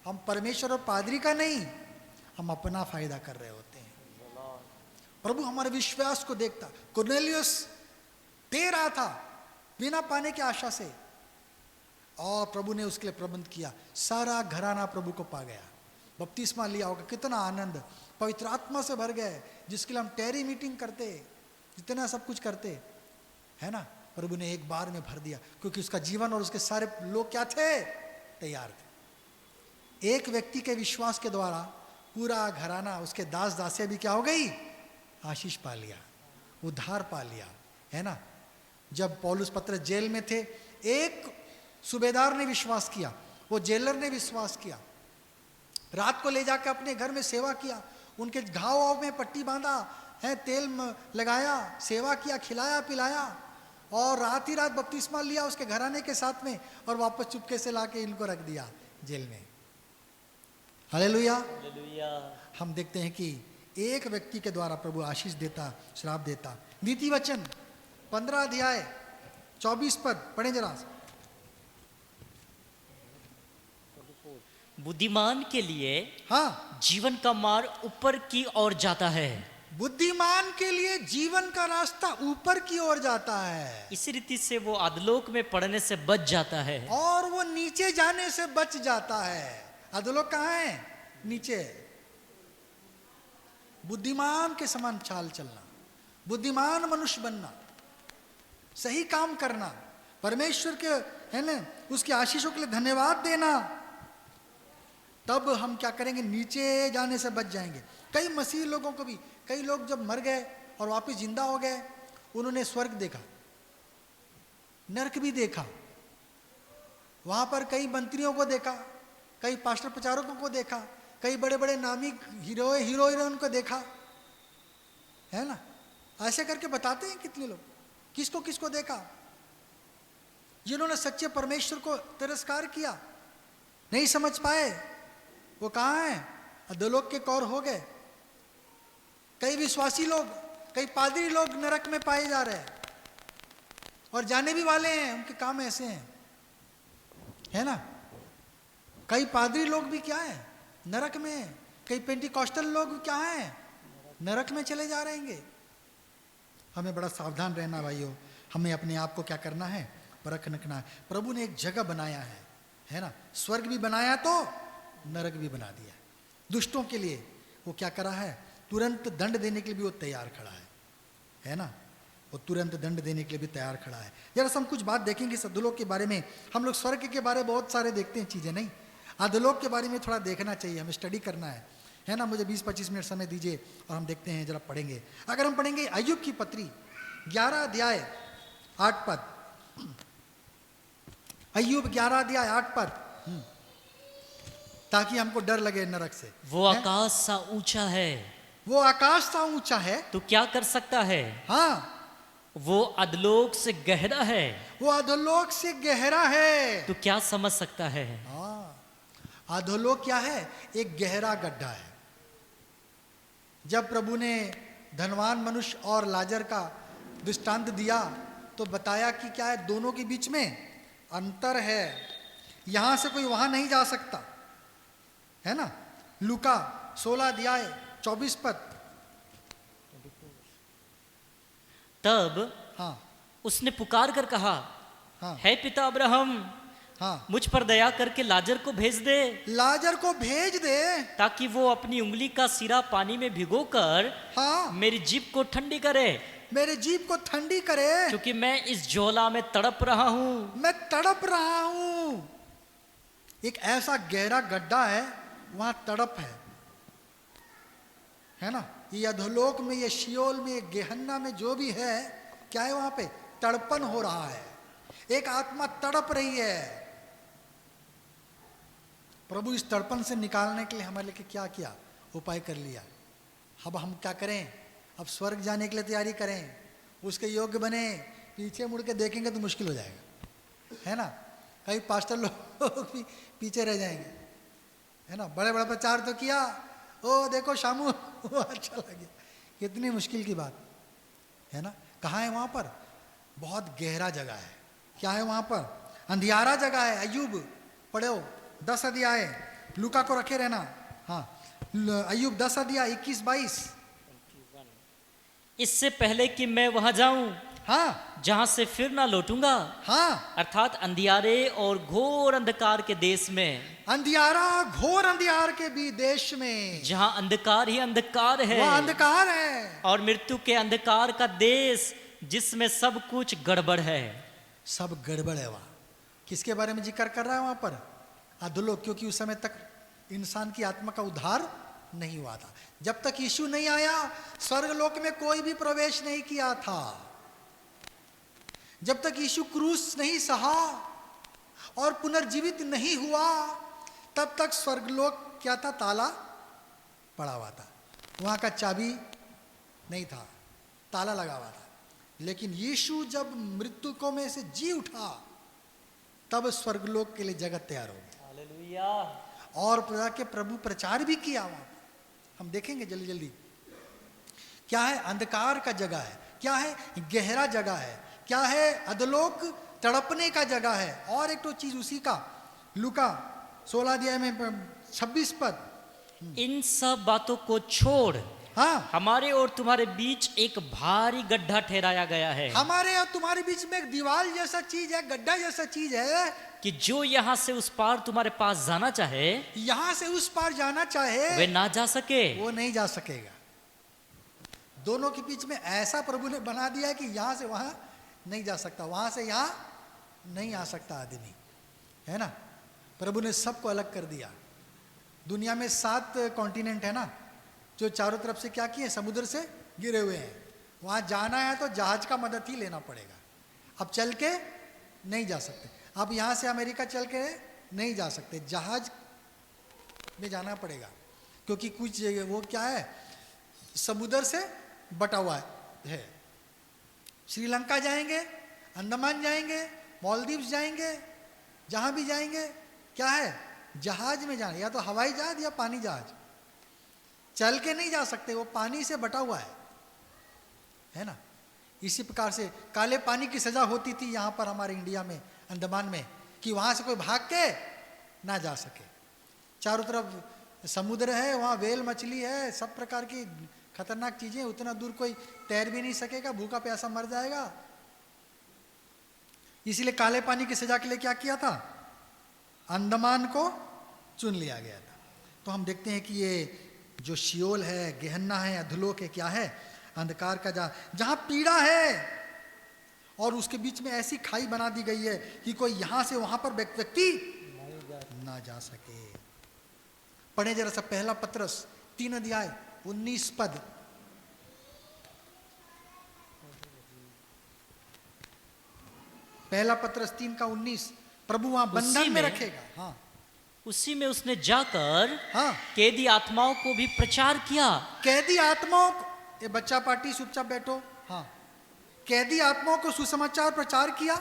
हम परमेश्वर और पादरी का नहीं, हम अपना फायदा कर रहे होते हैं। प्रभु हमारे विश्वास को देखता। कुरनेलियुस दे रहा था बिना पाने की आशा से, और प्रभु ने उसके लिए प्रबंध किया। सारा घराना प्रभु को पा गया, बपतिस्मा लिया होगा। कितना आनंद, पवित्र आत्मा से भर गए, जिसके लिए हम टेरी मीटिंग करते, जितना सब कुछ करते, है ना। प्रभु ने एक बार में भर दिया, क्योंकि उसका जीवन और उसके सारे लोग क्या थे? तैयार थे। एक व्यक्ति के विश्वास के द्वारा पूरा घराना, उसके दास दासियां भी क्या हो गई? आशीष पा लिया, उद्धार पा लिया, है ना। जब पौलुस पतरस जेल में थे, एक सूबेदार ने विश्वास किया, वो जेलर ने विश्वास किया, रात को ले जाकर अपने घर में सेवा किया, उनके घाव में पट्टी बांधा है, तेल लगाया, सेवा किया, खिलाया पिलाया, और रात ही रात बपतिस्मा लिया उसके घराने के साथ में, और वापस चुपके से लाके इनको रख दिया जेल में। हालेलुया। हम देखते हैं कि एक व्यक्ति के द्वारा प्रभु आशीष देता, श्राप देता। नीति वचन 15 अध्याय 24 पद पढ़े जरा। बुद्धिमान के लिए हाँ, जीवन का मार्ग ऊपर की ओर जाता है। बुद्धिमान के लिए जीवन का रास्ता ऊपर की ओर जाता है, इसी रीति से वो अधलोक में पड़ने से बच जाता है, और वो नीचे जाने से बच जाता है। अधोलोक कहाँ है? नीचे। बुद्धिमान के समान चाल चलना, बुद्धिमान मनुष्य बनना, सही काम करना, परमेश्वर के, है ना, उसकी आशीषों के लिए धन्यवाद देना, तब हम क्या करेंगे? नीचे जाने से बच जाएंगे। कई मसीह लोगों को भी, कई लोग जब मर गए और वापस जिंदा हो गए, उन्होंने स्वर्ग देखा, नरक भी देखा, वहां पर कई मंत्रियों को देखा, कई पास्टर प्रचारकों को देखा, कई बड़े बड़े नामी हीरो हीरोइन को देखा, है ना। ऐसे करके बताते हैं कितने लोग, किसको किसको देखा। जिन्होंने सच्चे परमेश्वर को तिरस्कार किया, नहीं समझ पाए, वो कहाँ हैं? अधोलोक के कौर हो गए। कई विश्वासी लोग, कई पादरी लोग नरक में पाए जा रहे हैं, और जाने भी वाले हैं, उनके काम ऐसे हैं, है ना। कई पादरी लोग भी क्या है? नरक में। कई पेंटिकॉस्टल लोग क्या हैं? नरक में चले जा रहेंगे। हमें बड़ा सावधान रहना भाइयों। हमें अपने आप को क्या करना है? परखना है। प्रभु ने एक जगह बनाया है ना। स्वर्ग भी बनाया तो नरक भी बना दिया। दुष्टों के लिए वो क्या करा है? तुरंत दंड देने के लिए भी वो तैयार खड़ा है ना। वो तुरंत दंड देने के लिए भी तैयार खड़ा है। जरा हम कुछ बात देखेंगे इस अधोलोक के बारे में। हम लोग स्वर्ग के बारे में बहुत सारे देखते हैं चीज़ें, नहीं, अधोलोक के बारे में थोड़ा देखना चाहिए, हमें स्टडी करना है ना। मुझे 20-25 मिनट समय दीजिए और हम देखते हैं, जरा पढ़ेंगे। अगर हम पढ़ेंगे अय्यूब की पत्री 11 अध्याय 8 पद, अय्यूब 11 अध्याय 8 पद, ताकि हमको डर लगे नरक से। वो आकाश सा ऊंचा है, वो आकाश सा ऊंचा है तो क्या कर सकता है? हाँ, वो अधलोक से गहरा है, वो अधोलोक से गहरा है तो क्या समझ सकता है? हाँ, अधोलोक क्या है? एक गहरा गड्ढा है। जब प्रभु ने धनवान मनुष्य और लाजर का दृष्टांत दिया तो बताया कि क्या है, दोनों के बीच में अंतर है, यहां से कोई वहां नहीं जा सकता, है ना। लूका 16 अध्याय 24 पद। तब हाँ उसने पुकार कर कहा, हाँ है पिता अब्राहम, हाँ, मुझ पर दया करके लाजर को भेज दे, लाजर को भेज दे, ताकि वो अपनी उंगली का सिरा पानी में भिगोकर हाँ, मेरी जीभ को ठंडी करे, मेरे जीभ को ठंडी करे, क्योंकि मैं इस ज्वाला में तड़प रहा हूं। मैं तड़प रहा हूं। एक ऐसा गहरा गड्ढा है, वहां तड़प है ना। ये अधोलोक में, ये शियोल में, ये गेहन्ना में जो भी है, क्या है वहां पे? तड़पन हो रहा है, एक आत्मा तड़प रही है। प्रभु इस तड़पन से निकालने के लिए हमारे लिए क्या किया? उपाय कर लिया। अब हम क्या करें? अब स्वर्ग जाने के लिए तैयारी करें, उसके योग्य बने। पीछे मुड़ के देखेंगे तो मुश्किल हो जाएगा, है ना। कई पास्टर लोग भी पीछे रह जाएंगे, है ना। बड़े बड़े प्रचार तो किया, ओ देखो शामू अच्छा लगे, कितनी मुश्किल की बात है ना। कहाँ है? वहां पर बहुत गहरा जगह है। क्या है वहां पर? अंधियारा जगह है। अय्यूब पढ़ो 10 अध्याय, लूका को रखे रहना। हाँ, अय्यूब 10 अध्याय 21-22। इससे पहले कि मैं वहां जाऊं, हाँ जहां से फिर ना लौटूंगा, हाँ, अर्थात अंधियारे और घोर अंधकार के देश में, अंधियारा घोर अंधियार के भी देश में, जहां अंधकार ही अंधकार है, वह अंधकार है और मृत्यु के अंधकार का देश, जिसमें सब कुछ गड़बड़ है। सब गड़बड़ है वहां। किसके बारे में जिक्र कर रहा है वहां पर? अधोलोक, क्योंकि उस समय तक इंसान की आत्मा का उद्धार नहीं हुआ था। जब तक यीशु नहीं आया, स्वर्गलोक में कोई भी प्रवेश नहीं किया था। जब तक यीशु क्रूस नहीं सहा और पुनर्जीवित नहीं हुआ, तब तक स्वर्गलोक क्या था? ताला पड़ा हुआ था, वहां का चाबी नहीं था, ताला लगा हुआ था। लेकिन यीशु जब मृतकों में से जी उठा, तब स्वर्गलोक के लिए जगत तैयार हो गई। हालेलुया। और के प्रभु प्रचार भी किया वहां पर। हम देखेंगे जल्दी जल्दी। क्या है? अंधकार का जगह है। क्या है? गहरा जगह है। क्या है? अधोलोक, तड़पने का जगह है। और एक तो चीज उसी का, लूका 16 अध्याय में 26 पद। इन सब बातों को छोड़ हाँ, हमारे और तुम्हारे बीच एक भारी गड्ढा ठहराया गया है, हमारे और तुम्हारे बीच में एक दीवार जैसा चीज है, गड्ढा जैसा चीज है, कि जो यहाँ से उस पार तुम्हारे पास जाना चाहे, यहां से उस पार जाना चाहे वे ना जा सके। वो नहीं जा सकेगा। दोनों के बीच में ऐसा प्रभु ने बना दिया है कि यहां से वहां नहीं जा सकता, वहां से यहां नहीं आ सकता आदमी, है ना। प्रभु ने सबको अलग कर दिया। दुनिया में 7 कॉन्टिनेंट है ना, जो चारों तरफ से क्या किए? समुद्र से गिरे हुए हैं। वहां जाना है तो जहाज का मदद ही लेना पड़ेगा। अब चल के नहीं जा सकते। अब यहां से अमेरिका चल के नहीं जा सकते, जहाज में जाना पड़ेगा, क्योंकि कुछ जगह वो क्या है? समुद्र से बटा हुआ है। श्रीलंका जाएंगे, अंडमान जाएंगे, मालदीव्स जाएंगे, जहां भी जाएंगे क्या है? जहाज में जाना, या तो हवाई जहाज या पानी जहाज। चल के नहीं जा सकते, वो पानी से बटा हुआ है ना। इसी प्रकार से काले पानी की सजा होती थी यहां पर हमारे इंडिया में, अंडमान में, कि वहां से कोई भाग के ना जा सके। चारों तरफ समुद्र है, वहां वेल मछली है, सब प्रकार की खतरनाक चीजें। उतना दूर कोई तैर भी नहीं सकेगा, भूखा प्यासा मर जाएगा। इसीलिए काले पानी की सजा के लिए क्या किया था? अंडमान को चुन लिया गया था। तो हम देखते हैं कि ये जो शियोल है, गेहन्ना है, अधोलोक है, क्या है? अंधकार का जहां पीड़ा है, और उसके बीच में ऐसी खाई बना दी गई है कि कोई यहां से वहां पर व्यक्ति ना जा सके। पढ़े जरा सा पहला पत्रस 3 अध्याय 19 पद। पहला पत्रस 3 का 19। प्रभु वहां बंधन में रखेगा। हाँ, उसी में उसने जाकर हाँ, कैदी आत्माओं को भी प्रचार किया। कैदी आत्माओं को, ये बच्चा पार्टी चुपचाप बैठो। हाँ, कैदी आत्माओं को सुसमाचार प्रचार किया।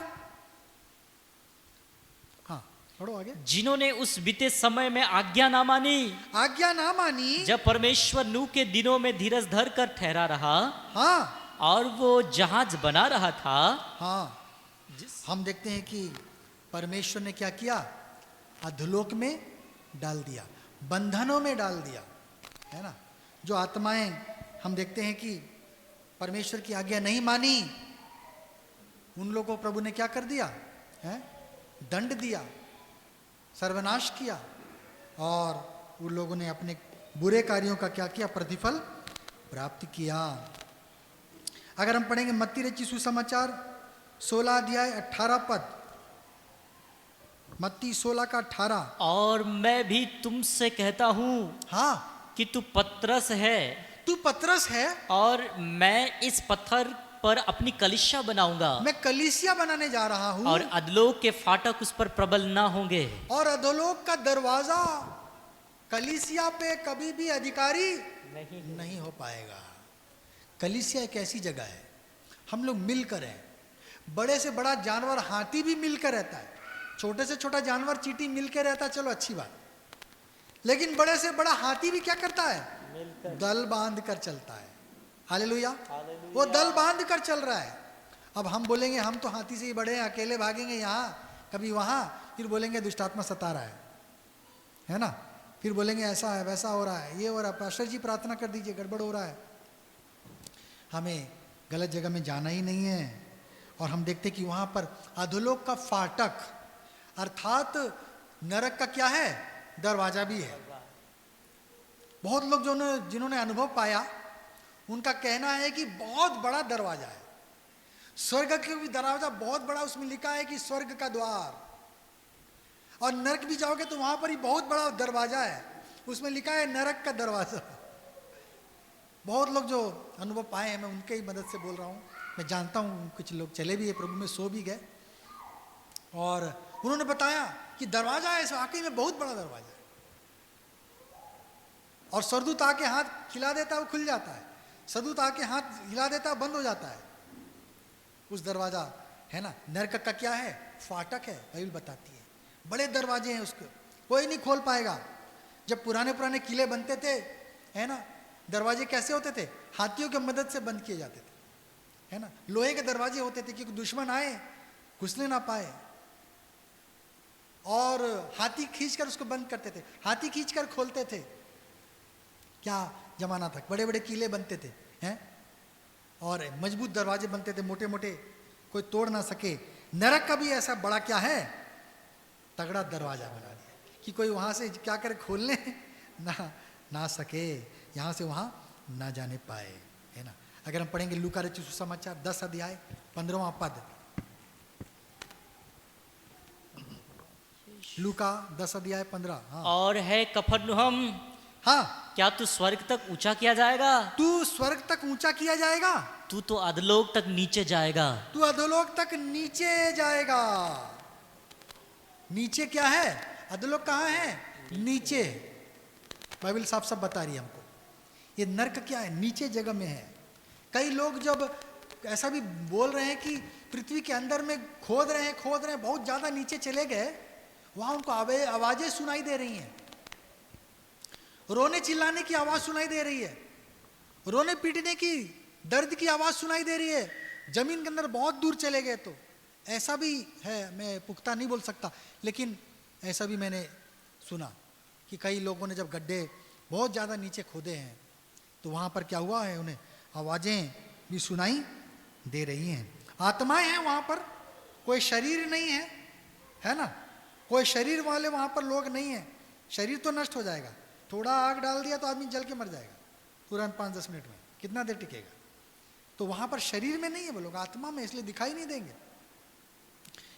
हाँ, पढ़ो आगे। जिन्होंने उस बीते समय में आज्ञा ना मानी, आज्ञा ना मानी, जब परमेश्वर नूह के दिनों में धीरज धर कर ठहरा रहा, हाँ, और वो जहाज बना रहा था। हाँ, हम देखते हैं कि परमेश्वर ने क्या किया? अधोलोक में डाल दिया, बंधनों में डाल दिया, है ना। जो आत्माएं, हम देखते हैं कि परमेश्वर की आज्ञा नहीं मानी, उन लोगों को प्रभु ने क्या कर दिया है? दंड दिया, सर्वनाश किया, और उन लोगों ने अपने बुरे कार्यों का क्या किया? प्रतिफल प्राप्त किया। अगर हम पढ़ेंगे मत्ती रचित सुसमाचार 16 अध्याय 18 पद। मत्ती 16 का 18। और मैं भी तुमसे कहता हूँ हाँ, कि तू पतरस है तू पतरस है, और मैं इस पत्थर पर अपनी कलीसिया बनाऊंगा मैं कलीसिया बनाने जा रहा हूं, और अधलोक के फाटक उस पर प्रबल ना होंगे। और अधोलोक का दरवाजा कलीसिया पे कभी भी अधिकारी नहीं हो पाएगा। कलीसिया एक ऐसी जगह है, हम लोग मिलकर हैं। बड़े से बड़ा जानवर हाथी भी मिलकर रहता है, छोटे से छोटा जानवर चींटी मिलकर रहता है, चलो अच्छी बात। लेकिन बड़े से बड़ा हाथी भी क्या करता है? दल बांध कर चलता है। हालेलुया, वो दल बांध कर चल रहा है। अब हम बोलेंगे हम तो हाथी से ही बड़े हैं, अकेले भागेंगे यहाँ कभी वहाँ, फिर बोलेंगे दुष्टात्मा सता रहा है ना, फिर बोलेंगे ऐसा है वैसा हो रहा है, ये हो रहा है, पास्टर जी प्रार्थना कर दीजिए गड़बड़ हो रहा है। हमें गलत जगह में जाना ही नहीं है। और हम देखते कि वहाँ पर अधोलोक का फाटक अर्थात नरक का क्या है? दरवाजा भी है। बहुत लोग जिन्होंने अनुभव पाया उनका कहना है कि बहुत बड़ा दरवाजा है, स्वर्ग का भी दरवाजा बहुत बड़ा, उसमें लिखा है कि स्वर्ग का द्वार। और नरक भी जाओगे तो वहां पर ही बहुत बड़ा दरवाजा है, उसमें लिखा है नरक का दरवाजा। बहुत लोग जो अनुभव पाए हैं, मैं उनके ही मदद से बोल रहा हूँ। मैं जानता हूँ कुछ लोग चले भी है प्रभु में, सो भी गए, और उन्होंने बताया कि दरवाजा है, वाकई में बहुत बड़ा दरवाजा है। और सरदूत आके हाथ खिला देता है, वो खुल जाता है, सरदूत आके हाथ हिला देता है, बंद हो जाता है। उस दरवाजा है ना, नरक का क्या है? फाटक है, बाइबल बताती है। बड़े दरवाजे हैं उसके, कोई नहीं खोल पाएगा। जब पुराने पुराने किले बनते थे, है ना, दरवाजे कैसे होते थे? हाथियों की मदद से बंद किए जाते थे, है ना, लोहे के दरवाजे होते थे कि दुश्मन आए घुसने ना पाए। और हाथी खींचकर उसको बंद करते थे, हाथी खींचकर खोलते थे। क्या जमाना था, बड़े बड़े किले बनते थे, हैं, और मजबूत दरवाजे बनते थे, मोटे मोटे, कोई तोड़ ना सके। नरक का भी ऐसा बड़ा क्या है? तगड़ा दरवाजा बना दिया कि कोई वहां से क्या करे, खोलने ना सके, यहां से वहां ना जाने पाए, है ना। अगर हम पढ़ेंगे लूका रचित सुसमाचार 10 अध्याय 15वां पद, लूका 10 अध्याय 15। हाँ, और है कफरनहूम, हाँ, क्या तू स्वर्ग तक ऊंचा किया जाएगा? तू स्वर्ग तक ऊंचा किया जाएगा, तू तो अधलोक तक नीचे जाएगा। तू अधोलोक तक नीचे जाएगा। नीचे क्या है? अधोलोक कहाँ है? नीचे। बाइबल साफ साफ बता रही है हमको, ये नर्क क्या है? नीचे जगह में है। कई लोग जब ऐसा भी बोल रहे हैं कि पृथ्वी के अंदर में खोद रहे हैं, बहुत ज्यादा नीचे चले गए, वहां उनको आवाजें सुनाई दे रही हैं, रोने चिल्लाने की आवाज सुनाई दे रही है, रोने पीटने की, दर्द की आवाज सुनाई दे रही है, जमीन के अंदर बहुत दूर चले गए। तो ऐसा भी है, मैं पुख्ता नहीं बोल सकता, लेकिन ऐसा भी मैंने सुना कि कई लोगों ने जब गड्ढे बहुत ज़्यादा नीचे खोदे हैं तो वहाँ पर क्या हुआ है, उन्हें आवाज़ें भी सुनाई दे रही हैं। आत्माएं हैं वहाँ पर, कोई शरीर नहीं है, है ना, कोई शरीर वाले वहाँ पर लोग नहीं हैं। शरीर तो नष्ट हो जाएगा, थोड़ा आग डाल दिया तो आदमी जल के मर जाएगा तुरंत 5-10 मिनट में, कितना देर टिकेगा। तो वहाँ पर शरीर में नहीं है वो लोग, आत्मा में, इसलिए दिखाई नहीं देंगे,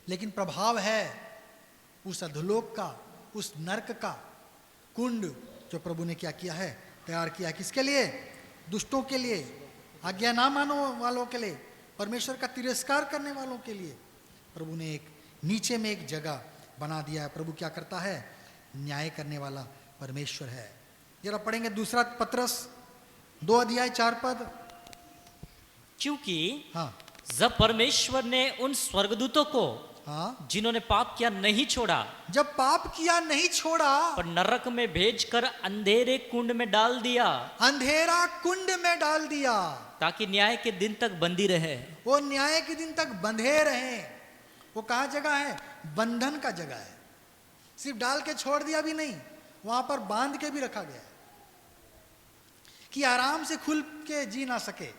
लेकिन प्रभाव है उस अधोलोक का, उस नरक का कुंड जो प्रभु ने क्या किया है, तैयार किया है। किसके लिए? दुष्टों के लिए, आज्ञा ना मानो वालों के लिए, परमेश्वर का तिरस्कार करने वालों के लिए प्रभु ने एक नीचे में एक जगह बना दिया है। प्रभु क्या करता है? न्याय करने वाला परमेश्वर है। जरा पढ़ेंगे दूसरा पत्रस 2 अध्याय 4 पद। क्योंकि हाँ, जब परमेश्वर ने उन स्वर्गदूतों को, हाँ, जिन्होंने पाप किया नहीं छोड़ा, जब पाप किया नहीं छोड़ा, पर नरक में भेजकर अंधेरे कुंड में डाल दिया, अंधेरा कुंड में डाल दिया, ताकि न्याय के दिन तक बंदी रहे। वो न्याय के दिन तक बंधे रहे। वो कहाँ जगह है? बंधन का जगह है। सिर्फ डाल के छोड़ दिया भी नहीं, वहां पर बांध के भी रखा गया है कि आराम से खुल के जी ना सके।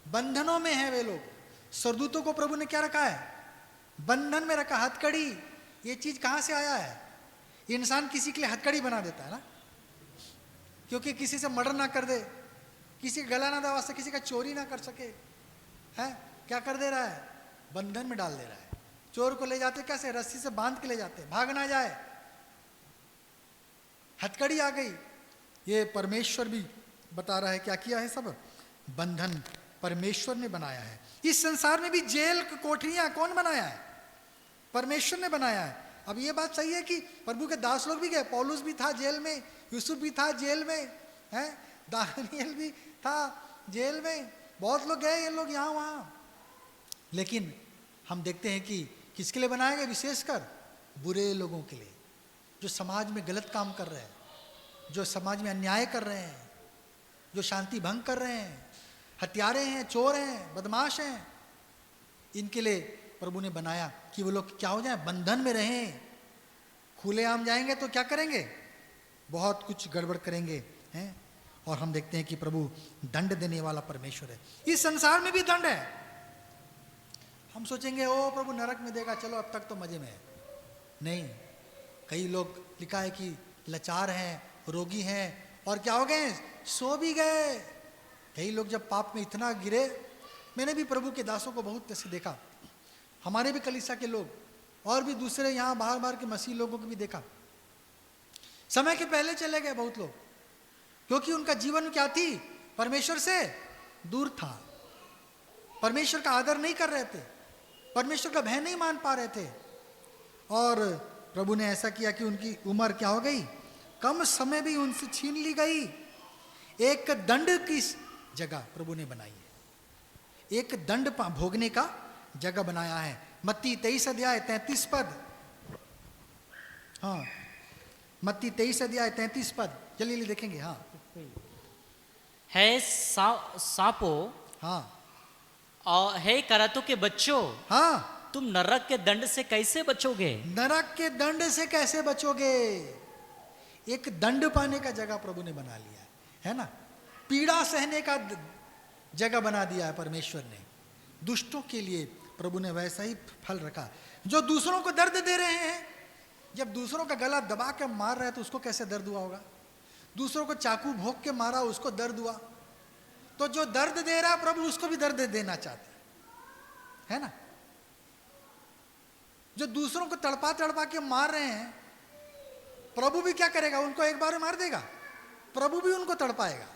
बंधनों में है वे लोग। सरदूतों को प्रभु ने क्या रखा है? बंधन में रखा। हथकड़ी, ये चीज कहां से आया है? इंसान किसी के लिए हथकड़ी बना देता है ना, क्योंकि किसी से मर्डर ना कर दे, किसी का गला ना दबा सके, किसी का चोरी ना कर सके, है क्या कर दे रहा है? बंधन में डाल दे रहा है। चोर को ले जाते कैसे, रस्सी से बांध के ले जाते, भाग ना जाए, हथकड़ी आ गई। ये परमेश्वर भी बता रहा है क्या किया है, सब बंधन परमेश्वर ने बनाया है। इस संसार में भी जेल कोठरियां कौन बनाया है, परमेश्वर ने बनाया है। अब ये बात सही है कि प्रभु के दास लोग भी गए, पौलुस भी था जेल में, यूसुफ भी था जेल में, हैं, दानियल भी था जेल में, बहुत लोग गए ये लोग यहाँ वहाँ। लेकिन हम देखते हैं कि किसके लिए बनाया गया, विशेषकर बुरे लोगों के लिए, जो समाज में गलत काम कर रहे हैं, जो समाज में अन्याय कर रहे हैं, जो शांति भंग कर रहे हैं, हत्यारे हैं, चोर हैं, बदमाश हैं, इनके लिए प्रभु ने बनाया कि वो लोग क्या हो जाए, बंधन में रहें। खुलेआम जाएंगे तो क्या करेंगे, बहुत कुछ गड़बड़ करेंगे, हैं। और हम देखते हैं कि प्रभु दंड देने वाला परमेश्वर है। इस संसार में भी दंड है। हम सोचेंगे ओ प्रभु नरक में देगा, चलो अब तक तो मजे में है। नहीं, कई लोग लिखा है कि लाचार हैं, रोगी हैं, और क्या हो गए, सो भी गए। कई लोग जब पाप में इतना गिरे, मैंने भी प्रभु के दासों को बहुत ऐसे देखा, हमारे भी कलीसिया के लोग और भी दूसरे यहाँ बाहर बाहर के मसीह लोगों को भी देखा, समय के पहले चले गए बहुत लोग, क्योंकि उनका जीवन क्या थी, परमेश्वर से दूर था, परमेश्वर का आदर नहीं कर रहे थे, परमेश्वर का भय नहीं मान पा रहे थे। और प्रभु ने ऐसा किया कि उनकी उम्र क्या हो गई, कम समय भी उनसे छीन ली गई। एक दंड की जगह प्रभु ने बनाई है, एक दंड भोगने का जगह बनाया है। मत्ती 23 अध्याय 33 पद, हाँ मत्ती 23 अध्याय 33 पद जल्दी देखेंगे। हाँ है सांपो, हाँ और है करातों के बच्चों, हाँ, तुम नरक के दंड से कैसे बचोगे, नरक के दंड से कैसे बचोगे। एक दंड पाने का जगह प्रभु ने बना लिया है ना, पीड़ा सहने का जगह बना दिया है परमेश्वर ने। दुष्टों के लिए प्रभु ने वैसा ही फल रखा। जो दूसरों को दर्द दे रहे हैं, जब दूसरों का गला दबा के मार रहे हैं तो उसको कैसे दर्द हुआ होगा, दूसरों को चाकू भोंक के मारा उसको दर्द हुआ, तो जो दर्द दे रहा है प्रभु उसको भी दर्द देना चाहते है ना। जो दूसरों को तड़पा तड़पा के मार रहे हैं, प्रभु भी क्या करेगा, उनको एक बार मार देगा, प्रभु भी उनको तड़पाएगा।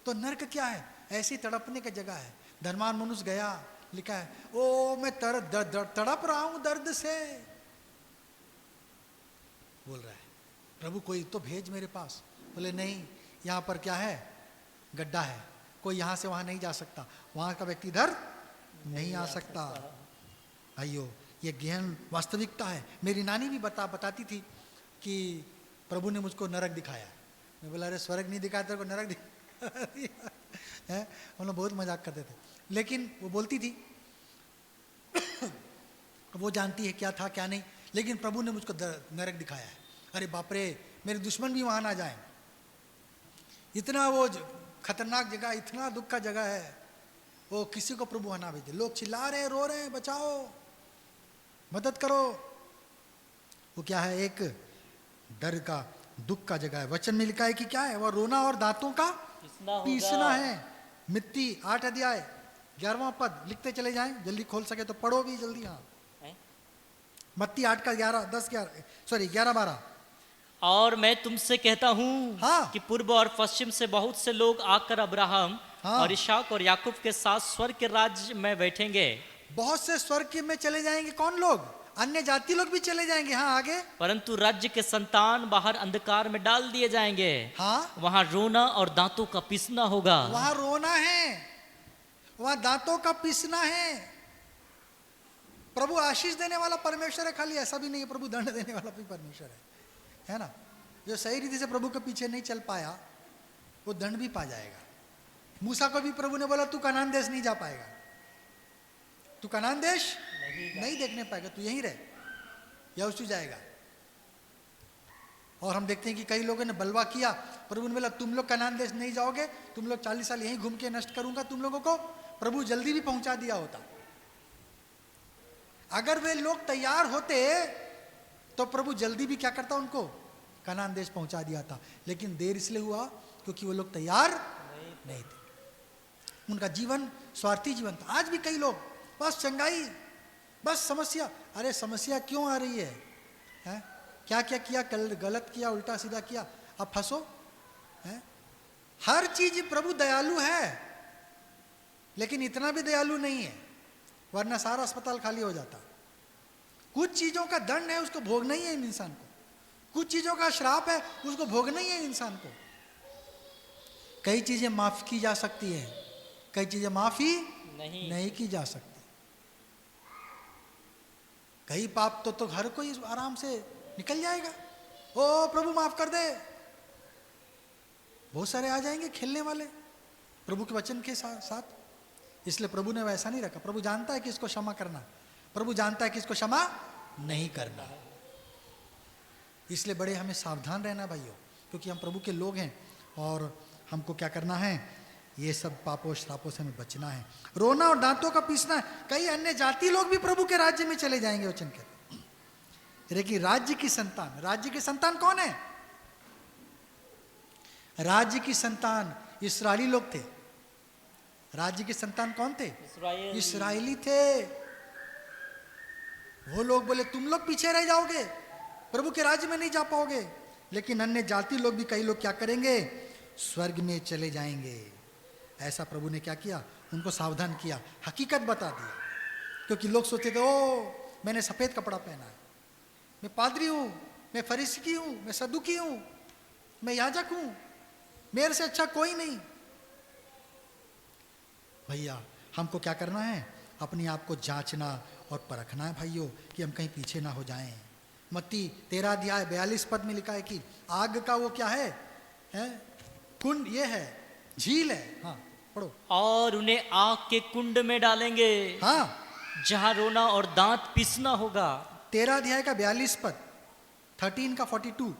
तो नरक क्या है, ऐसी तड़पने की जगह है। धर्मान मनुष्य गया, लिखा है ओ मैं तड़प रहा हूं दर्द से, बोल रहा है प्रभु कोई तो भेज मेरे पास। बोले नहीं, यहां पर क्या है, गड्ढा है, कोई यहां से वहां नहीं जा सकता, वहां का व्यक्ति इधर नहीं आ सकता। अयो ये गहन वास्तविकता है। मेरी नानी भी बताती थी कि प्रभु ने मुझको नरक दिखाया। मैं बोला अरे स्वर्ग नहीं दिखाया, तेरे को नरक दिखाया है। हम लोग बहुत मजाक करते थे, लेकिन वो बोलती थी वो जानती है क्या था क्या नहीं, लेकिन प्रभु ने मुझको नरक दिखाया है। अरे बाप रे, मेरे दुश्मन भी वहां ना जाए, इतना वो खतरनाक जगह, इतना दुख का जगह है, वो किसी को प्रभु वहां ना भेजे। लोग चिल्ला रहे हैं, रो रहे हैं, बचाओ, मदद करो। वो क्या है, एक डर का, दुख का जगह है। वचन में लिखा है कि क्या है, वह रोना और दांतों का पीसना है। मित्ती 8 अध्याय 11वां पद लिखते चले जाएं, जल्दी खोल सके तो पढ़ो भी जल्दी। हाँ मत्ती 8 का 11-12। और मैं तुमसे कहता हूँ हाँ। कि पूर्व और पश्चिम से बहुत से लोग आकर अब्राहम हाँ। और इसहाक और याकूब के साथ स्वर्ग के राज्य में बैठेंगे। बहुत से स्वर्ग में चले जाएंगे, कौन लोग, अन्य जाति लोग भी चले जाएंगे। हाँ आगे, परंतु राज्य के संतान बाहर अंधकार में डाल दिए जाएंगे। हाँ वहां रोना और दांतों का पीसना होगा। वहां रोना है, वहां दांतों का पीसना है। प्रभु आशीष देने वाला परमेश्वर है, खाली ऐसा भी नहीं है प्रभु दंड देने वाला भी परमेश्वर है ना। जो सही रीति से प्रभु के पीछे नहीं चल पाया वो दंड भी पा जाएगा। मूसा को भी प्रभु ने बोला तू कनान देश नहीं जा पाएगा, तू कनान देश नहीं देखने पाएगा, तू यहीं रह, यहोशू जाएगा। और हम देखते हैं कि कई लोगों ने बलवा किया, प्रभु ने बोला तुम लोग कनान देश नहीं जाओगे, तुम लोग 40 साल यहीं घूम के नष्ट करूंगा तुम लोगों को। प्रभु जल्दी भी पहुंचा दिया होता। अगर वे लोग तैयार होते तो प्रभु जल्दी भी क्या करता, उनको कनान देश पहुंचा दिया था। लेकिन देर इसलिए हुआ क्योंकि वो लोग तैयार नहीं थे। उनका जीवन स्वार्थी जीवन था। आज भी कई लोग बस चंगाई, बस समस्या। अरे समस्या क्यों आ रही है, हैं? क्या क्या किया, गलत किया, उल्टा सीधा किया, अब फंसो, हैं? हर चीज प्रभु दयालु है, लेकिन इतना भी दयालु नहीं है, वरना सारा अस्पताल खाली हो जाता। कुछ चीजों का दंड है, उसको भोगना ही है इंसान को। कुछ चीजों का श्राप है, उसको भोगना ही है इंसान को। कई चीजें माफ की जा सकती है, कई चीजें माफी नहीं की जा सकती। कई पाप तो हर कोई आराम से निकल जाएगा। ओ प्रभु माफ कर दे, बहुत सारे आ जाएंगे खेलने वाले प्रभु के वचन के साथ। इसलिए प्रभु ने वैसा नहीं रखा। प्रभु जानता है कि इसको क्षमा करना, प्रभु जानता है कि इसको क्षमा नहीं करना। इसलिए बड़े हमें सावधान रहना भाइयों, क्योंकि हम प्रभु के लोग हैं और हमको क्या करना है, ये सब पापों श्रापों से हमें बचना है। रोना और दांतों का पीसना है। कई अन्य जाति लोग भी प्रभु के राज्य में चले जाएंगे, वचन कहते। लेकिन राज्य की संतान, राज्य की संतान कौन है? राज्य की संतान इस्राएली लोग थे। राज्य की संतान कौन थे? इस्राएली थे। वो लोग बोले तुम लोग पीछे रह जाओगे, प्रभु के राज्य में नहीं जा पाओगे। लेकिन अन्य जाति लोग भी, कई लोग क्या करेंगे, स्वर्ग में चले जाएंगे। ऐसा प्रभु ने क्या किया, उनको सावधान किया, हकीकत बता दिया। क्योंकि लोग सोचते थे ओ मैंने सफेद कपड़ा पहना है, मैं पादरी हूं, मैं फरीसी हूं, मैं सदुकी हूं, मैं याजक हूं, मेरे से अच्छा कोई नहीं। भैया हमको क्या करना है, अपने आप को जांचना और परखना है भाइयों, कि हम कहीं पीछे ना हो जाएं। मत्ती 13 अध्याय 42 पद में लिखा है कि आग का वो क्या है, कुंड, ये है झील है। हाँ पढ़ो। और उन्हें आग के कुंड में डालेंगे, हाँ, जहां रोना और दांत पीसना होगा। 13 अध्याय का 42 पद, 13 का 42,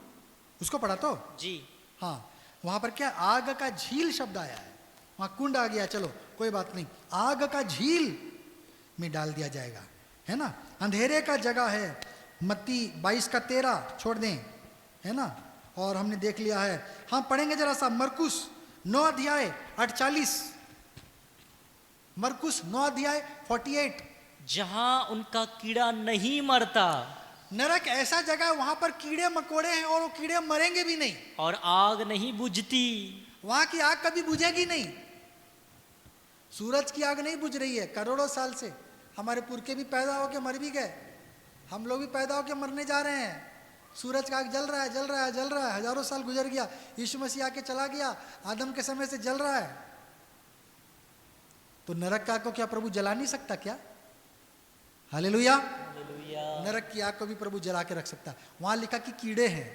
उसको पढ़ा तो जी। हाँ, वहां पर क्या आग का झील शब्द आया है, वहां कुंड आ गया, चलो कोई बात नहीं, आग का झील में डाल दिया जाएगा, है ना। अंधेरे का जगह है, मत्ती 22 का 13 छोड़ दें, है ना। और हमने देख लिया है, हम पढ़ेंगे जरा सा मरकुस 9 अध्याय 48, मरकुस 9 अध्याय 48। जहां उनका कीड़ा नहीं मरता, नरक ऐसा जगह है वहां पर कीड़े मकोड़े हैं और वो कीड़े मरेंगे भी नहीं, और आग नहीं बुझती। वहां की आग कभी बुझेगी नहीं। सूरज की आग नहीं बुझ रही है करोड़ों साल से। हमारे पुरखे भी पैदा होके मर भी गए, हम लोग भी पैदा होके मरने जा रहे हैं। सूरज का आग जल रहा है, जल रहा है, जल रहा है, हजारों साल गुजर गया, यीशु मसीह आके चला गया, आदम के समय से जल रहा है। तो नरक का आग को क्या प्रभु जला नहीं सकता क्या? हालेलुया। नरक की आग को भी प्रभु जला के रख सकता है। वहां लिखा कि कीड़े हैं,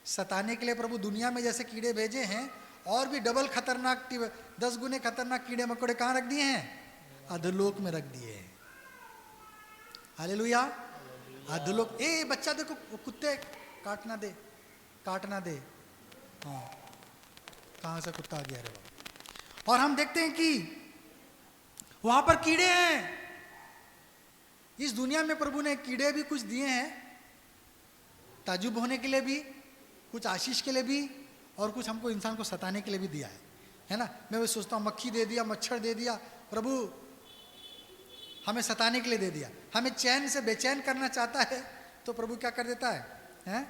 सताने के लिए प्रभु दुनिया में जैसे कीड़े भेजे हैं, और भी डबल खतरनाक 10 गुने खतरनाक कीड़े मकोड़े कहां रख दिए हैं? अधोलोक में रख दिए हैं। हालेलुया। अधोलोक। ए बच्चा देखो, वो कुत्ते काटना दे, काटना दे। हाँ, कहां से कुत्ता आ गया रे बाबा। और हम देखते हैं कि वहां पर कीड़े हैं। इस दुनिया में प्रभु ने कीड़े भी कुछ दिए हैं, ताजुब होने के लिए भी, कुछ आशीष के लिए भी, और कुछ हमको इंसान को सताने के लिए भी दिया है ना। मैं वो सोचता हूँ मक्खी दे दिया, मच्छर दे दिया, प्रभु हमें सताने के लिए दे दिया। हमें चैन से बेचैन करना चाहता है तो प्रभु क्या कर देता है?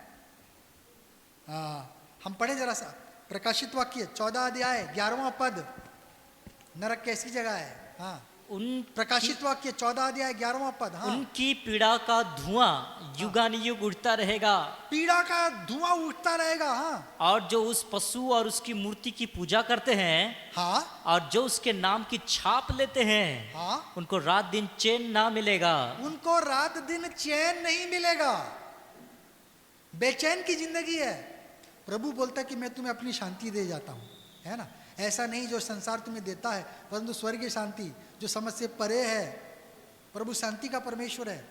हम पढ़े जरा सा प्रकाशित वाक्य 14 अध्याय 11वां पद। नरक कैसी जगह है? हाँ, प्रकाशित वाक्य 14 अध्याय 11वां पद। हाँ, उनकी पीड़ा का धुआं युगानुयुग उठता रहेगा। पीड़ा का धुआं उठता रहेगा। हाँ, और जो उस पशु और उसकी मूर्ति की पूजा करते हैं, हाँ, और जो उसके नाम की छाप लेते हैं, हाँ, उनको रात दिन चैन ना मिलेगा। उनको रात दिन चैन नहीं मिलेगा, बेचैन की जिंदगी है। प्रभु बोलता है कि मैं तुम्हें अपनी शांति दे जाता हूं, है ना। ऐसा नहीं जो संसार तुम्हें देता है, परंतु स्वर्गीय शांति जो समझ से परे है। प्रभु शांति का परमेश्वर है।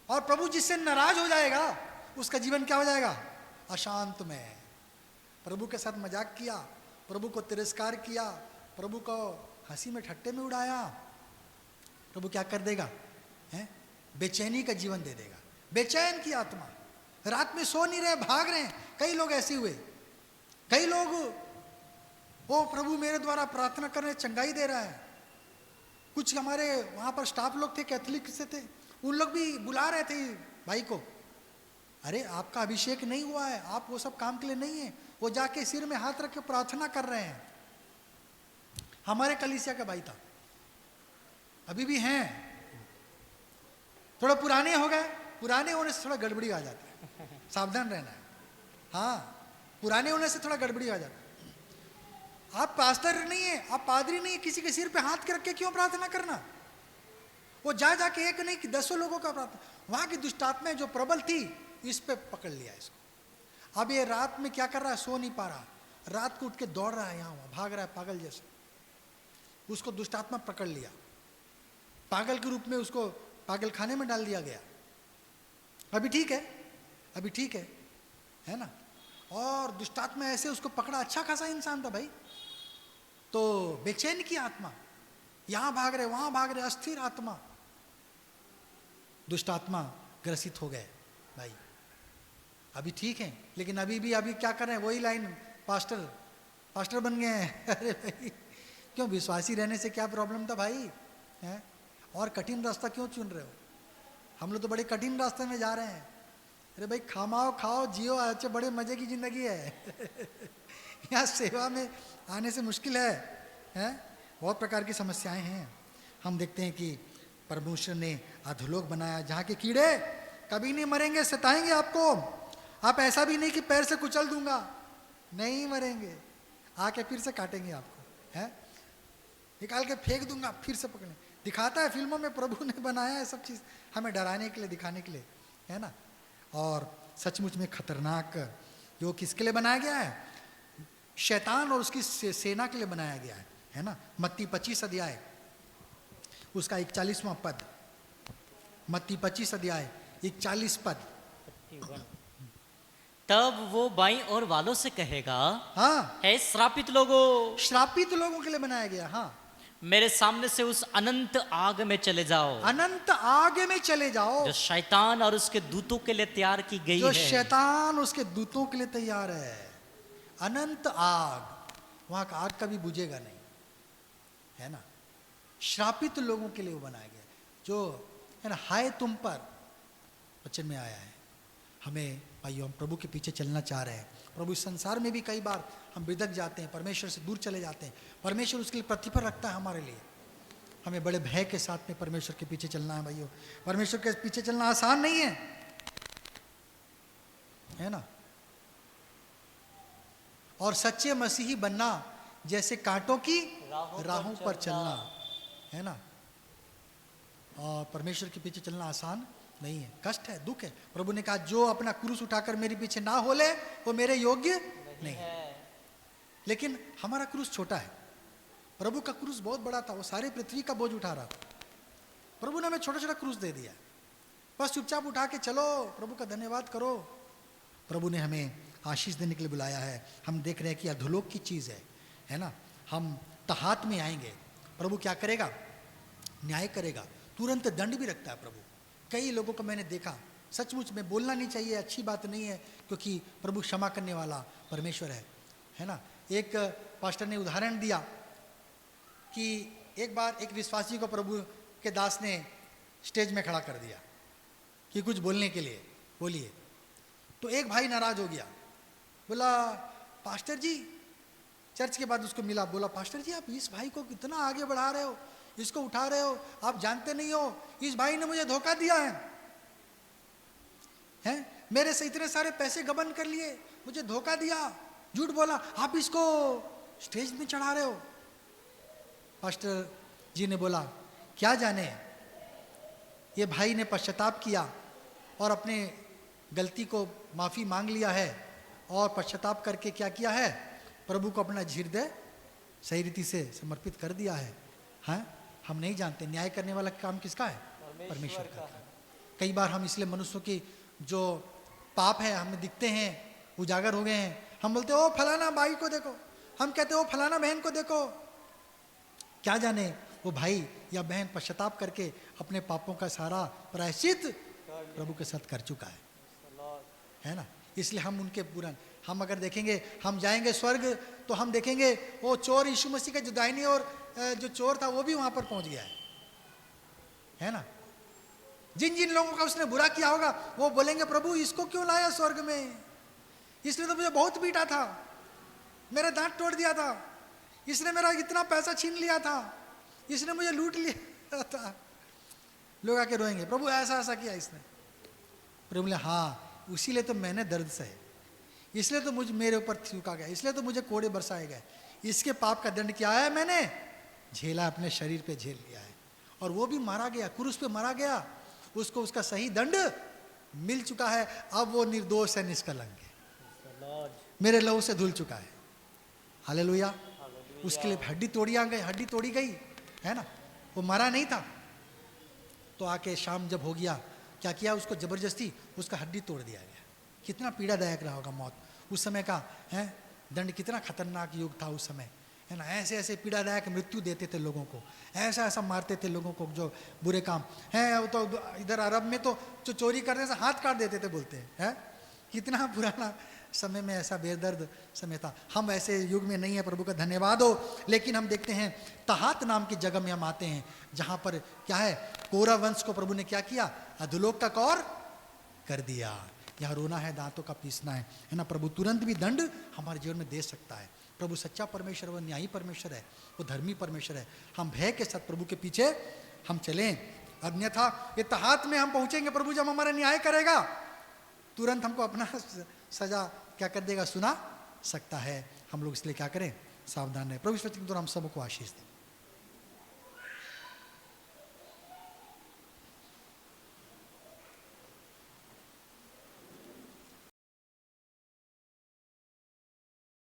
और प्रभु जिससे नाराज हो जाएगा उसका जीवन क्या हो जाएगा? अशांत में। प्रभु के साथ मजाक किया, प्रभु को तिरस्कार किया, प्रभु को हंसी में ठट्टे में उड़ाया, प्रभु क्या कर देगा? है बेचैनी का जीवन दे देगा। बेचैन की आत्मा, रात में सो नहीं रहे, भाग रहे हैं। कई लोग ऐसे हुए, कई लोग ओ प्रभु मेरे द्वारा प्रार्थना करने चंगाई दे रहा है, कुछ हमारे वहाँ पर स्टाफ लोग थे, कैथोलिक से थे, उन लोग भी बुला रहे थे भाई को, अरे आपका अभिषेक नहीं हुआ है, आप वो सब काम के लिए नहीं है। वो जाके सिर में हाथ रख के प्रार्थना कर रहे हैं। हमारे कलीसिया का भाई था, अभी भी हैं, थोड़ा पुराने हो गए, पुराने होने से थोड़ा गड़बड़ी आ जाती है, सावधान रहना है। हाँ, पुराने होने से थोड़ा गड़बड़ी आ जाती है। आप पास्टर नहीं है, आप पादरी नहीं है, किसी के सिर पे हाथ के रख के क्यों प्रार्थना करना? वो जाके एक नहीं कि 10 लोगों का प्रार्थना। वहां की दुष्टात्मा जो प्रबल थी, इस पे पकड़ लिया इसको। अब ये रात में क्या कर रहा है, सो नहीं पा रहा, रात को उठ के दौड़ रहा है, यहाँ वहां भाग रहा है पागल जैसे। उसको दुष्टात्मा पकड़ लिया, पागल के रूप में उसको पागल खाने में डाल दिया गया। अभी ठीक है, अभी ठीक है ना। और दुष्टात्मा ऐसे उसको पकड़ा, अच्छा खासा इंसान था भाई, तो बेचैन की आत्मा, यहां भाग रहे वहां भाग रहे, अस्थिर आत्मा, दुष्टात्मा ग्रसित हो गए भाई। अभी ठीक है, लेकिन अभी क्या कर रहे हैं, वही लाइन, पास्टर बन गए हैं। अरे भाई क्यों, विश्वासी रहने से क्या प्रॉब्लम था भाई, है? और कठिन रास्ता क्यों चुन रहे हो? हम लोग तो बड़े कठिन रास्ते में जा रहे हैं। अरे भाई खामाओ खाओ जियो, अच्छे बड़े मजे की जिंदगी है। यहाँ सेवा में आने से मुश्किल है? बहुत प्रकार की समस्याएं हैं। हम देखते हैं कि परमेश्वर ने अधोलोक बनाया जहाँ के कीड़े कभी नहीं मरेंगे, सताएंगे आपको। आप ऐसा भी नहीं कि पैर से कुचल दूंगा, नहीं मरेंगे, आके फिर से काटेंगे आपको, है, निकाल के फेंक दूंगा, फिर से पकड़े। दिखाता है फिल्मों में, प्रभु ने बनाया है सब चीज हमें डराने के लिए, दिखाने के लिए, है ना। और सचमुच में खतरनाक, जो किसके लिए बनाया गया है, शैतान और उसकी सेना के लिए बनाया गया है ना। मत्ती 25 अध्याय उसका 41वां पद, मत्ती 25 अध्याय 41 पद। तब वो बाईं ओर वालों से कहेगा, हाँ, हे श्रापित लोगों, श्रापित लोगों के लिए बनाया गया। हाँ, मेरे सामने से उस अनंत आग में चले जाओ, अनंत आग में चले जाओ, जो शैतान और उसके दूतों के लिए तैयार की गई जो है। शैतान उसके दूतों के लिए तैयार है। अनंत आग, वहां का आग कभी बुझेगा नहीं, है ना। श्रापित लोगों के लिए वो बनाया गया, जो है ना, हाय तुम पर वचन में आया है। हमें भाइयों, हम प्रभु के पीछे चलना चाह रहे हैं। प्रभु इस संसार में भी कई बार हम बिदक जाते हैं, परमेश्वर से दूर चले जाते हैं। परमेश्वर उसके लिए प्रतिफल रखता है हमारे लिए। हमें बड़े भय के साथ में परमेश्वर के पीछे चलना है भाइयों। परमेश्वर के पीछे चलना आसान नहीं है ना। और सच्चे मसीही बनना जैसे कांटों की राहों पर चलना, है ना। और परमेश्वर के पीछे चलना आसान नहीं है, कष्ट है, दुख है। प्रभु ने कहा, जो अपना क्रूस उठाकर मेरे पीछे ना हो ले, वो मेरे योग्य नहीं है। लेकिन हमारा क्रूस छोटा है, प्रभु का क्रूस बहुत बड़ा था, वो सारे पृथ्वी का बोझ उठा रहा था। प्रभु ने हमें छोटा छोटा क्रूस दे दिया, बस चुपचाप उठा के चलो, प्रभु का धन्यवाद करो। प्रभु ने हमें आशीष देने के लिए बुलाया है। हम देख रहे हैं कि अधोलोक की चीज़ है ना। हम तहात में आएंगे, प्रभु क्या करेगा, न्याय करेगा, तुरंत दंड भी रखता है प्रभु। कई लोगों को मैंने देखा, सचमुच में बोलना नहीं चाहिए, अच्छी बात नहीं है, क्योंकि प्रभु क्षमा करने वाला परमेश्वर है ना। एक पास्टर ने उदाहरण दिया कि एक बार एक विश्वासी को प्रभु के दास ने स्टेज में खड़ा कर दिया कि कुछ बोलने के लिए, बोलिए। तो एक भाई नाराज हो गया, बोला, पास्टर जी, चर्च के बाद उसको मिला, बोला, पास्टर जी आप इस भाई को कितना आगे बढ़ा रहे हो, इसको उठा रहे हो, आप जानते नहीं हो इस भाई ने मुझे धोखा दिया है? मेरे से इतने सारे पैसे गबन कर लिए, मुझे धोखा दिया, झूठ बोला, आप इसको स्टेज में चढ़ा रहे हो। पास्टर जी ने बोला, क्या जाने, ये भाई ने पश्चाताप किया और अपने गलती को माफी मांग लिया है, और पश्चाताप करके क्या किया है, प्रभु को अपना हृदय सही रीति से समर्पित कर दिया है। हाँ, हम नहीं जानते न्याय करने वाला काम किसका है, परमेश्वर का। कई बार हम इसलिए मनुष्यों की जो पाप है हमें दिखते हैं, उजागर हो गए हैं, हम बोलते ओ फलाना भाई को देखो, हम कहते ओ फलाना बहन को देखो। क्या जाने वो भाई या बहन पश्चाताप करके अपने पापों का सारा प्रायश्चित प्रभु के साथ कर चुका है ना। इसलिए हम उनके पूरा, हम अगर देखेंगे, हम जाएंगे स्वर्ग तो हम देखेंगे वो चोर यीशु मसीह का जो दाहिनी ओर जो चोर था वो भी वहां पर पहुंच गया है। है ना। जिन जिन लोगों का उसने बुरा किया होगा वो बोलेंगे प्रभु इसको क्यों लाया स्वर्ग में, इसने तो मुझे बहुत पीटा था, मेरे दांत तोड़ दिया था, इसने मेरा इतना पैसा छीन लिया था, इसने मुझे लूट लिया था। लोग आके रोएंगे प्रभु ऐसा ऐसा किया इसने। प्रभु बोले हाँ उसीलिए तो मैंने दर्द सहे, इसलिए तो मुझे मेरे ऊपर थूका गया, इसलिए तो मुझे कोड़े बरसाए गए, इसके पाप का दंड क्या है मैंने झेला, अपने शरीर पे झेल लिया है। और वो भी मारा गया, क्रूस पे मारा गया, उसको उसका सही दंड मिल चुका है, अब वो निर्दोष है, निष्कलंक है, मेरे लहू से धुल चुका है। हालेलुया। उसके लिए हड्डी तोड़ी गई है ना, वो मरा नहीं था। तो आके शाम जब हो गया क्या किया, उसको जबरदस्ती उसका हड्डी तोड़ दिया गया। कितना पीड़ादायक रहा होगा मौत उस समय का, है दंड कितना खतरनाक युग था उस समय, है ना। ऐसे ऐसे पीड़ादायक मृत्यु देते थे लोगों को, ऐसा ऐसा मारते थे लोगों को जो बुरे काम है। तो इधर अरब में तो जो चोरी करने से हाथ काट देते थे बोलते हैं, कितना पुराना समय में ऐसा बेदर्द समय था। हम ऐसे युग में नहीं है, प्रभु का धन्यवाद हो। लेकिन हम देखते हैं तहात नाम की जगह में हम आते हैं जहाँ पर क्या है, कोरा वंश को प्रभु ने क्या किया, अधोलोक तक और कर दिया। यहाँ रोना है, दांतों का पीसना है ना। प्रभु तुरंत भी दंड हमारे जीवन में दे सकता है। प्रभु सच्चा परमेश्वर, वो न्यायी परमेश्वर है, वो धर्मी परमेश्वर है। हम भय के साथ प्रभु के पीछे हम चलें, अन्यथा ये तहात में हम पहुंचेंगे, प्रभु जब हमारा न्याय करेगा तुरंत हमको अपना सजा क्या कर देगा, सुना सकता है। हम लोग इसलिए क्या करें, सावधान रहे। प्रभु इस वचन के द्वारा हम सबको आशीष दें।